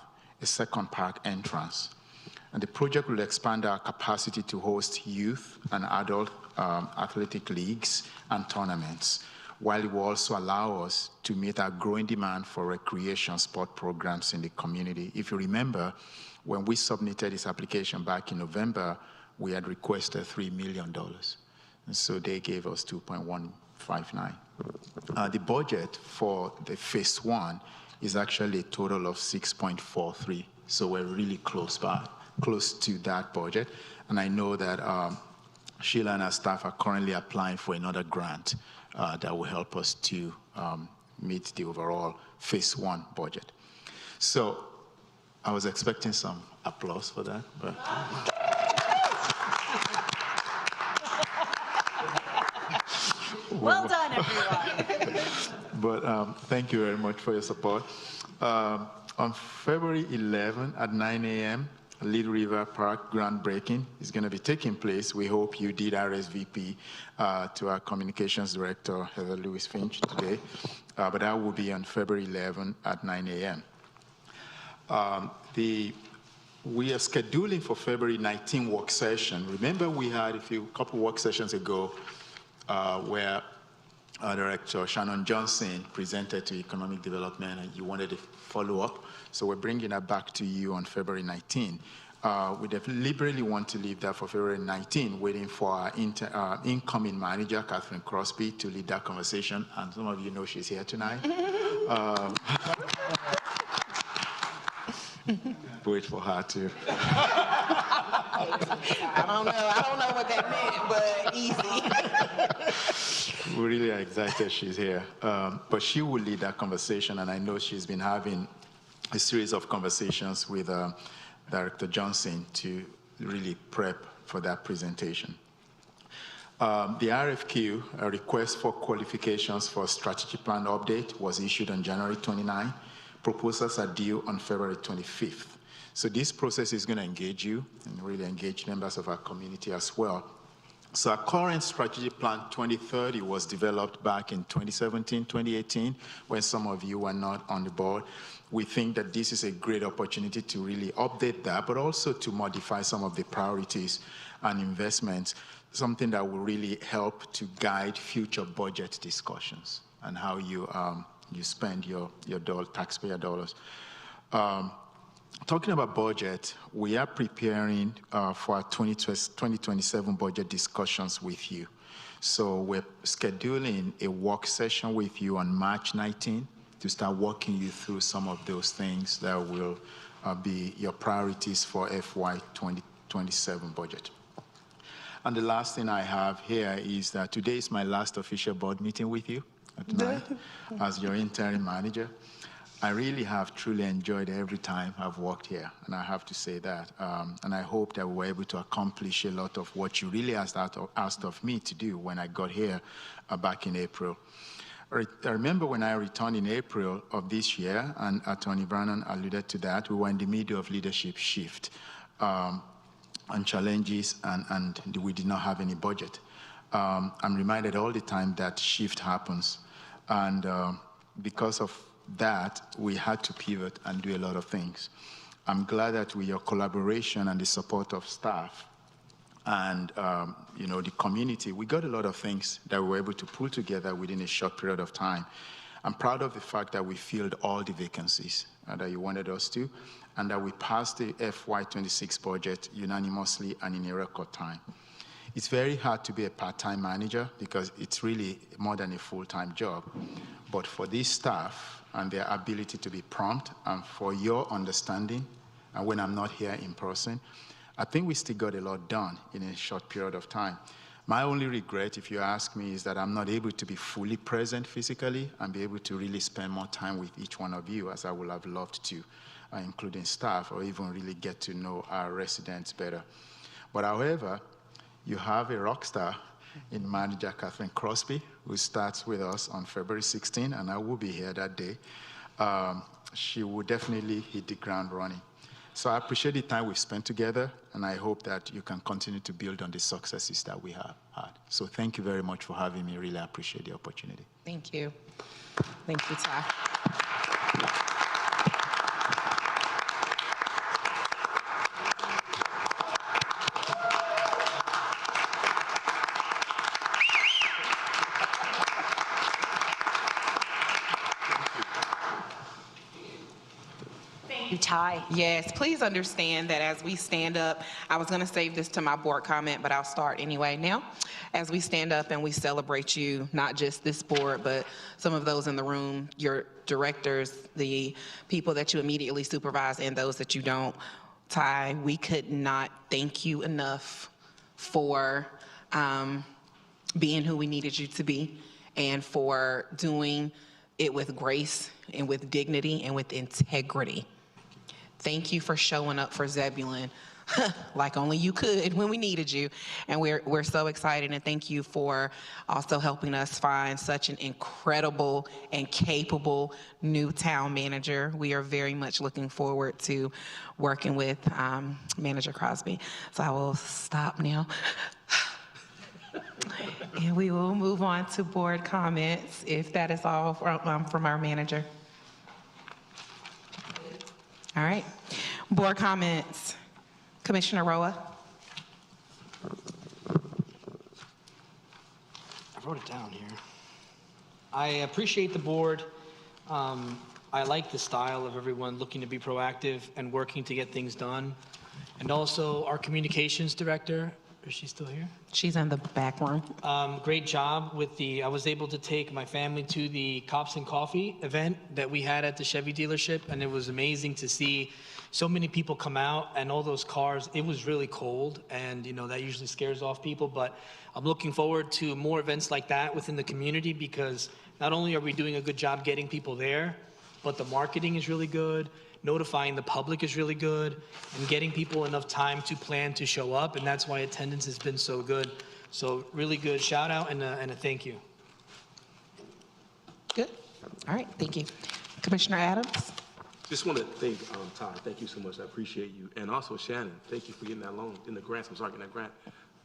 a second park entrance. And the project will expand our capacity to host youth and adult athletic leagues and tournaments, while it will also allow us to meet our growing demand for recreation sport programs in the community. If you remember, when we submitted this application back in November, we had requested $3 million. And so they gave us 2.159. The budget for the phase 1 is actually a total of 6.43. So we're really close to that budget. And I know that Sheila and her staff are currently applying for another grant that will help us to meet the overall phase 1 budget. So I was expecting some applause for that, but Well done, everyone. but thank you very much for your support. On February 11 at 9 a.m., Little River Park groundbreaking is going to be taking place. We hope you did RSVP to our communications director, Heather Lewis Finch, today. But that will be on February 11 at 9 a.m. We are scheduling for February 19 work session. Remember, we had a couple work sessions ago where Director Shannon Johnson presented to Economic Development, and you wanted to follow up. So we're bringing that back to you on February 19. We deliberately want to leave that for February 19, waiting for our incoming manager, Catherine Crosby, to lead that conversation. And some of you know she's here tonight. Wait for her to. I don't know what that meant, but easy. We really are excited she's here. But she will lead that conversation, and I know she's been having a series of conversations with Director Johnson to really prep for that presentation. The RFQ, a request for qualifications for strategic plan update, was issued on January 29. Proposals are due on February 25th. So this process is going to engage you and really engage members of our community as well. So our current strategy plan 2030 was developed back in 2017, 2018, when some of you were not on the board. We think that this is a great opportunity to really update that, but also to modify some of the priorities and investments, something that will really help to guide future budget discussions and how you spend your taxpayer dollars. Talking about budget, we are preparing for our 2027 budget discussions with you. So we're scheduling a work session with you on March 19 to start walking you through some of those things that will be your priorities for FY 2027 budget. And the last thing I have here is that today is my last official board meeting with you tonight as your interim manager. I really have truly enjoyed every time I've worked here, and I have to say that. And I hope that we were able to accomplish a lot of what you really asked of me to do when I got here back in April. I remember when I returned in April of this year, and Attorney Brannon alluded to that, we were in the middle of leadership shift and challenges, and we did not have any budget. I'm reminded all the time that shift happens, and because of that, we had to pivot and do a lot of things. I'm glad that with your collaboration and the support of staff and the community, we got a lot of things that we were able to pull together within a short period of time. I'm proud of the fact that we filled all the vacancies that you wanted us to, and that we passed the FY26 budget unanimously and in a record time. It's very hard to be a part-time manager because it's really more than a full-time job. But for these staff and their ability to be prompt, and for your understanding, and when I'm not here in person, I think we still got a lot done in a short period of time. My only regret, if you ask me, is that I'm not able to be fully present physically and be able to really spend more time with each one of you as I would have loved to, including staff, or even really get to know our residents better. But however, you have a rock star in Manager Kathleen Crosby, who starts with us on February 16, and I will be here that day. She will definitely hit the ground running. So I appreciate the time we've spent together, and I hope that you can continue to build on the successes that we have had. So thank you very much for having me. Really appreciate the opportunity. Thank you. Thank you, Ty. Ty. Yes, please understand that as we stand up, I was going to save this to my board comment, but I'll start anyway now. As we stand up and we celebrate you, not just this board, but some of those in the room, your directors, the people that you immediately supervise, and those that you don't, Ty, we could not thank you enough for being who we needed you to be, and for doing it with grace and with dignity and with integrity. Thank you for showing up for Zebulon like only you could when we needed you. And we're so excited, and thank you for also helping us find such an incredible and capable new town manager. We are very much looking forward to working with Manager Crosby. So I will stop now. And we will move on to board comments, if that is all from our manager. All right. Board comments. Commissioner Roa. I wrote it down here. I appreciate the board. I like the style of everyone looking to be proactive and working to get things done. And also our communications director. Is she still here? She's in the back room. Great job with I was able to take my family to the Cops and Coffee event that we had at the Chevy dealership, and it was amazing to see so many people come out and all those cars. It was really cold, and that usually scares off people, but I'm looking forward to more events like that within the community, because not only are we doing a good job getting people there, but the marketing is really good. Notifying the public is really good, and getting people enough time to plan to show up, and that's why attendance has been so good. So really good shout out and a thank you. Good. All right, thank you. Commissioner Adams. Just want to thank Todd. Thank you so much. I appreciate you. And also Shannon, thank you for getting that loan in the grants. I'm sorry, getting that grant.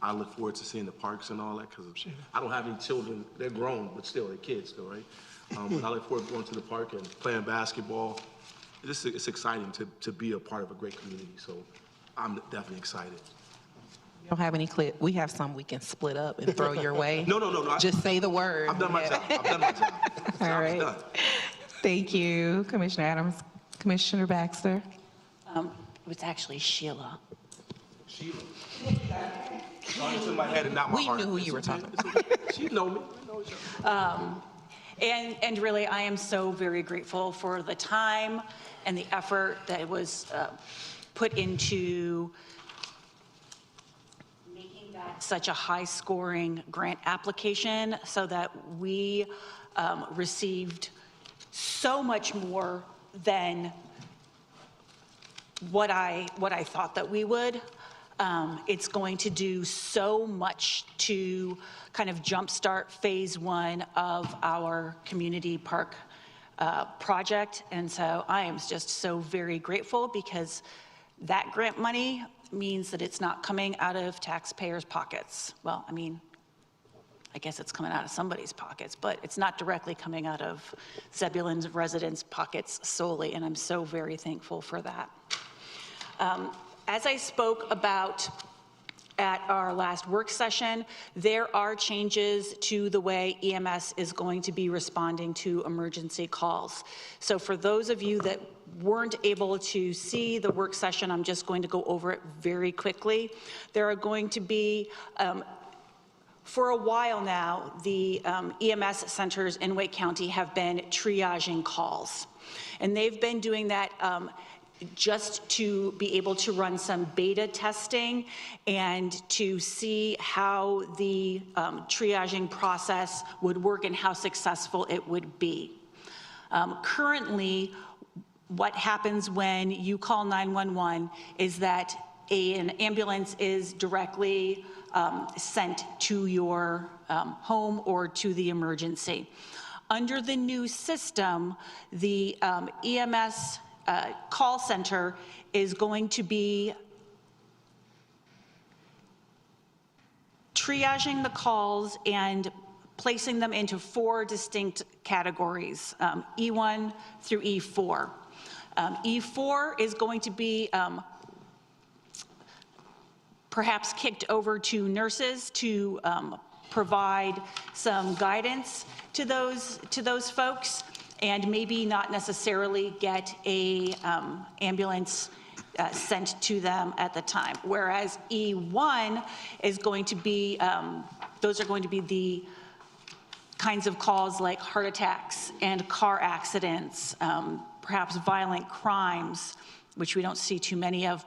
I look forward to seeing the parks and all that because I don't have any children. They're grown, but still, they're kids still, right? But I look forward to going to the park and playing basketball. It's exciting to be a part of a great community. So I'm definitely excited. You don't have any clip? We have some we can split up and throw your way. No. Just say the word. I've done my job. I've done my job. All right. Done. Thank you, Commissioner Adams. Commissioner Baxter. It was actually Sheila. Sheila. It's in my head and not my heart. We knew who you were talking about. She know me. I know each other. And really, I am so very grateful for the time and the effort that was put into making that such a high-scoring grant application so that we received so much more than what I thought that we would. It's going to do so much to kind of jumpstart phase 1 of our community park project. And so I am just so very grateful because that grant money means that it's not coming out of taxpayers' pockets. Well, I mean, I guess it's coming out of somebody's pockets, but it's not directly coming out of Zebulon's residents' pockets solely, and I'm so very thankful for that. As I spoke about at our last work session, there are changes to the way EMS is going to be responding to emergency calls. So for those of you that weren't able to see the work session, I'm just going to go over it very quickly. There are going to be for a while now, the EMS centers in Wake County have been triaging calls. And they've been doing that just to be able to run some beta testing and to see how the triaging process would work and how successful it would be. Currently, what happens when you call 911 is that an ambulance is directly sent to your home or to the emergency. Under the new system, the EMS call center is going to be triaging the calls and placing them into 4 distinct categories, E1 through E4. E4 is going to be perhaps kicked over to nurses to provide some guidance to those folks, and maybe not necessarily get a ambulance sent to them at the time. Whereas E1 is going to be, those are going to be the kinds of calls like heart attacks and car accidents, perhaps violent crimes, which we don't see too many of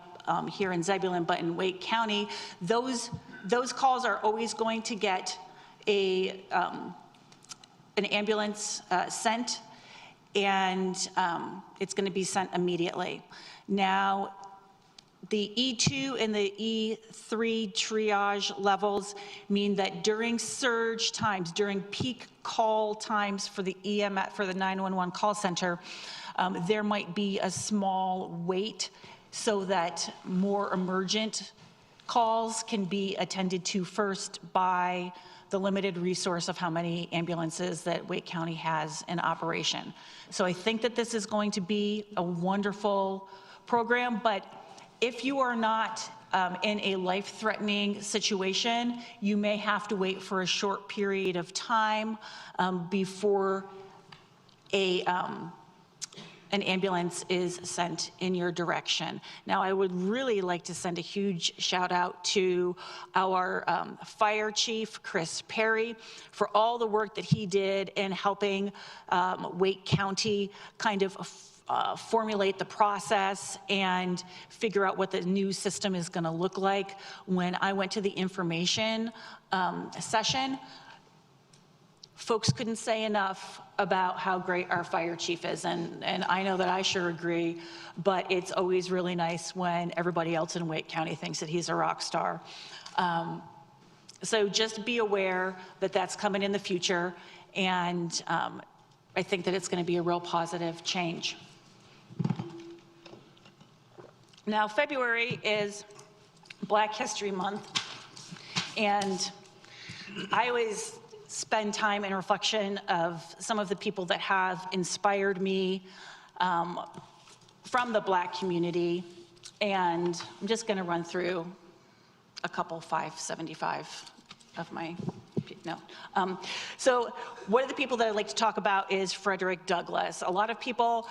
here in Zebulon, but in Wake County, those calls are always going to get an ambulance sent, and it's going to be sent immediately. Now, the E2 and the E3 triage levels mean that during surge times, during peak call times for the EMS, for the 911 call center, there might be a small wait so that more emergent calls can be attended to first by the limited resource of how many ambulances that Wake County has in operation. So I think that this is going to be a wonderful program, but if you are not in a life-threatening situation, you may have to wait for a short period of time before an ambulance is sent in your direction. Now, I would really like to send a huge shout out to our fire chief, Chris Perry, for all the work that he did in helping Wake County kind of formulate the process and figure out what the new system is going to look like. When I went to the information session, folks couldn't say enough about how great our fire chief is, and I know that I sure agree, but it's always really nice when everybody else in Wake County thinks that he's a rock star. So just be aware that that's coming in the future, and I think that it's going to be a real positive change. Now, February is Black History Month, and I always spend time in reflection of some of the people that have inspired me from the Black community, and I'm just going to run through a couple, 575 of my, no. So one of the people that I'd like to talk about is Frederick Douglass. A lot of people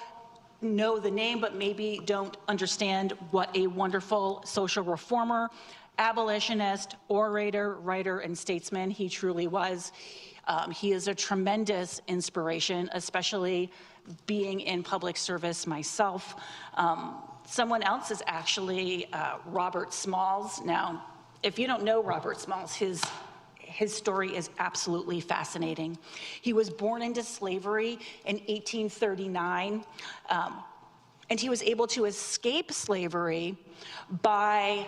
know the name, but maybe don't understand what a wonderful social reformer, abolitionist, orator, writer, and statesman he truly was. He is a tremendous inspiration, especially being in public service myself. Someone else is actually Robert Smalls. Now, if you don't know Robert Smalls, his story is absolutely fascinating. He was born into slavery in 1839, and he was able to escape slavery by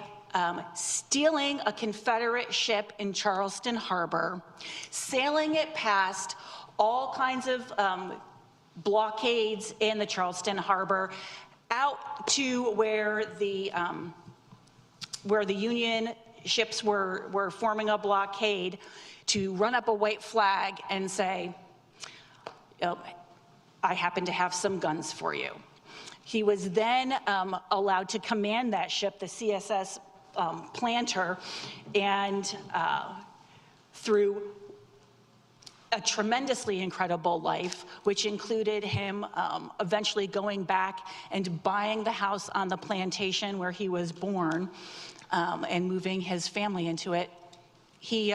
stealing a Confederate ship in Charleston Harbor, sailing it past all kinds of blockades in the Charleston Harbor, out to where the Union ships were forming a blockade, to run up a white flag and say, I happen to have some guns for you. He was then allowed to command that ship, the CSS Planter, and through a tremendously incredible life, which included him eventually going back and buying the house on the plantation where he was born, and moving his family into it. He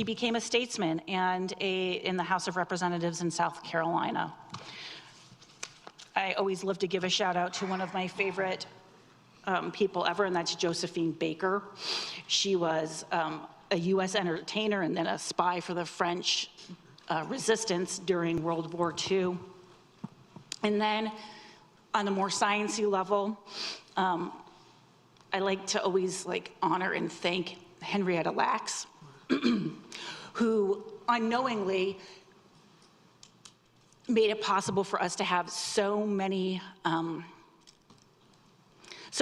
became a statesman and in the House of Representatives in South Carolina. I always love to give a shout out to one of my favorite people ever, and that's Josephine Baker. She was a U.S. entertainer and then a spy for the French resistance during World War II. And then on a more sciencey level, I like to always honor and thank Henrietta Lacks, who unknowingly made it possible for us to have so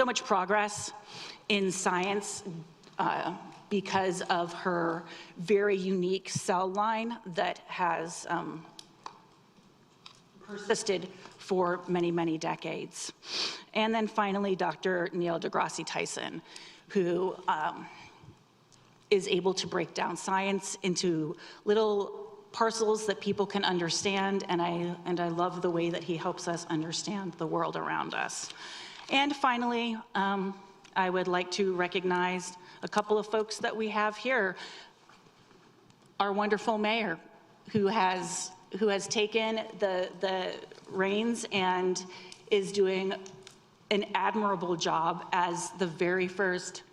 much progress in science because of her very unique cell line that has persisted for many, many decades. And then finally, Dr. Neil deGrasse Tyson, who is able to break down science into little parcels that people can understand, and I love the way that he helps us understand the world around us. And finally, I would like to recognize a couple of folks that we have here. Our wonderful mayor, who has taken the reins and is doing an admirable job as the very first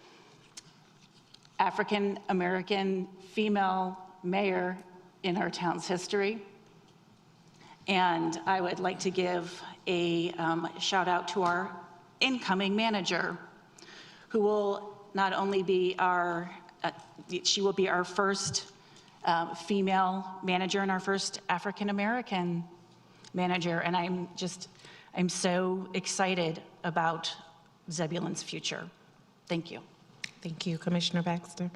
African-American female mayor in our town's history. And I would like to give a shout out to our incoming manager, who will not only be she will be our first female manager and our first African-American manager. And I'm so excited about Zebulon's future. Thank you. Thank you, Commissioner Baxter.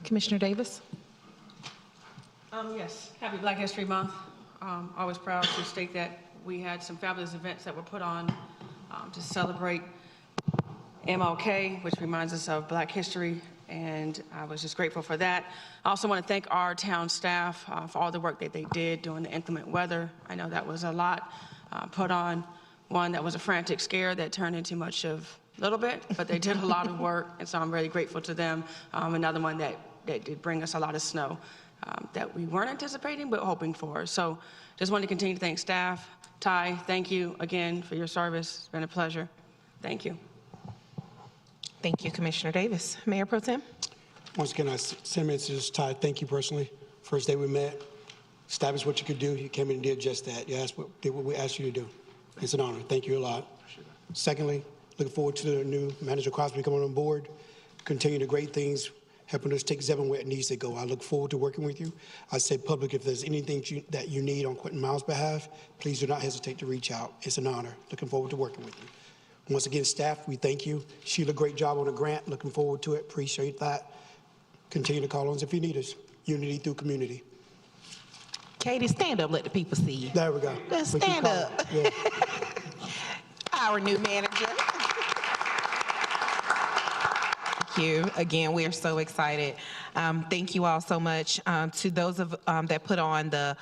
Commissioner Davis? Yes, happy Black History Month. Always proud to state that we had some fabulous events that were put on to celebrate MLK, which reminds us of Black history, and I was just grateful for that. I also want to thank our town staff for all the work that they did during the inclement weather. I know that was a lot put on. One that was a frantic scare that turned into much of a little bit, but they did a lot of work, and so I'm very grateful to them. Another one that did bring us a lot of snow that we weren't anticipating but hoping for. So just want to continue to thank staff. Ty, thank you again for your service. It's been a pleasure. Thank you. Thank you, Commissioner Davis. Mayor Pro Tem? Once again, I send messages, Ty, thank you personally. First day we met, established what you could do. You came in and did just that. You did what we asked you to do. It's an honor. Thank you a lot. Secondly, looking forward to the new manager Crosby coming on board, continue the great things, helping us take Zebulon where it needs to go. I look forward to working with you. I say public, if there's anything that you need on Quentin Miles' behalf, please do not hesitate to reach out. It's an honor. Looking forward to working with you. Once again, staff, we thank you. Sheila, great job on the grant. Looking forward to it. Appreciate that. Continue to call on us if you need us. Unity through community. Katie, stand up, let the people see you. There we go. Just We keep stand calling. up. Yeah. Our new manager. Thank you. Again, we are so excited. Thank you all so much. To those of that put on the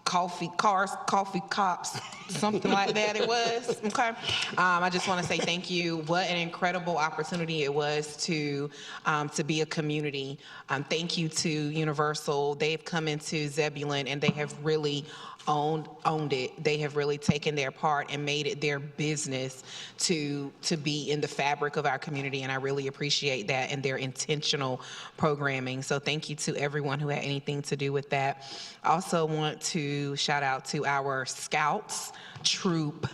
coffee cops, something like that it was, okay? I just want to say thank you. What an incredible opportunity it was to be a community. Thank you to Universal. They've come into Zebulon and they have really owned it. They have really taken their part and made it their business to be in the fabric of our community, and I really appreciate that and their intentional programming. So thank you to everyone who had anything to do with that. I also want to shout out to our Scouts troop.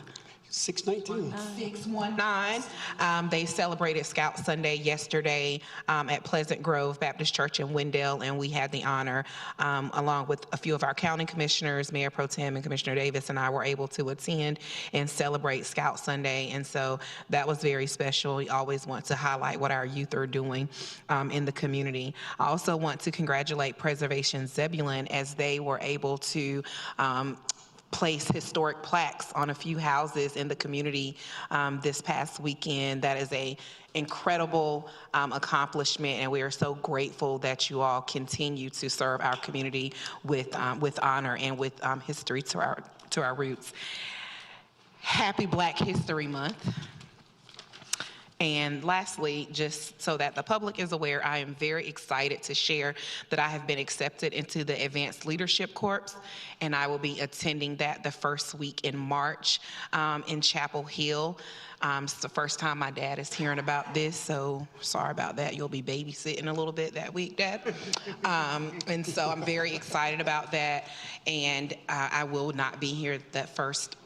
619. 619. They celebrated Scout Sunday yesterday at Pleasant Grove Baptist Church in Wendell, and we had the honor, along with a few of our county commissioners, Mayor Pro Tem and Commissioner Davis and I were able to attend and celebrate Scout Sunday, and so that was very special. We always want to highlight what our youth are doing in the community. I also want to congratulate Preservation Zebulon as they were able to place historic plaques on a few houses in the community this past weekend. That is a incredible accomplishment, and we are so grateful that you all continue to serve our community with honor and with history to our roots. Happy Black History Month. And lastly, just so that the public is aware, I am very excited to share that I have been accepted into the Advanced Leadership Corps, and I will be attending that the first week in March in Chapel Hill. It's the first time my dad is hearing about this, so sorry about that. You'll be babysitting a little bit that week, Dad. And so I'm very excited about that, and I will not be here that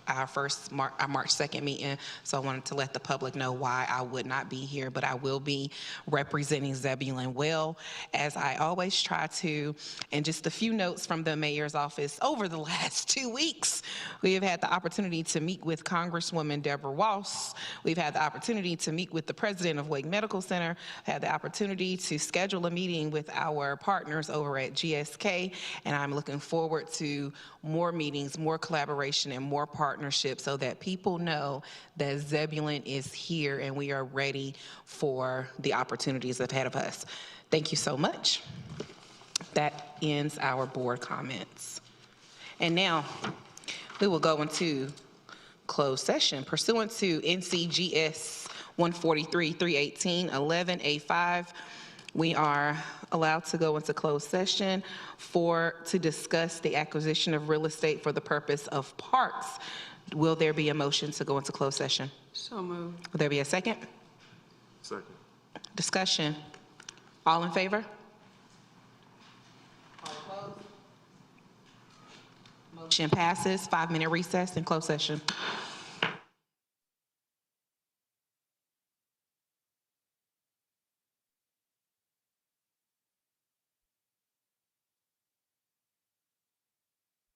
our March 2nd meeting, so I wanted to let the public know why I would not be here, but I will be representing Zebulon well, as I always try to. And just a few notes from the mayor's office. Over the last 2 weeks, we have had the opportunity to meet with Congresswoman Deborah Walsh. We've had the opportunity to meet with the president of Wake Medical Center, had the opportunity to schedule a meeting with our partners over at GSK, and I'm looking forward to more meetings, more collaboration, and more partnership so that people know that Zebulon is here and we are ready for the opportunities ahead of us. Thank you so much. That ends our board comments. And now we will go into closed session pursuant to NCGS 143-318-11A5. We are allowed to go into closed session to discuss the acquisition of real estate for the purpose of parks. Will there be a motion to go into closed session? So moved. Will there be a second? Second. Discussion. All in favor? Motion passes. 5-minute recess in closed session.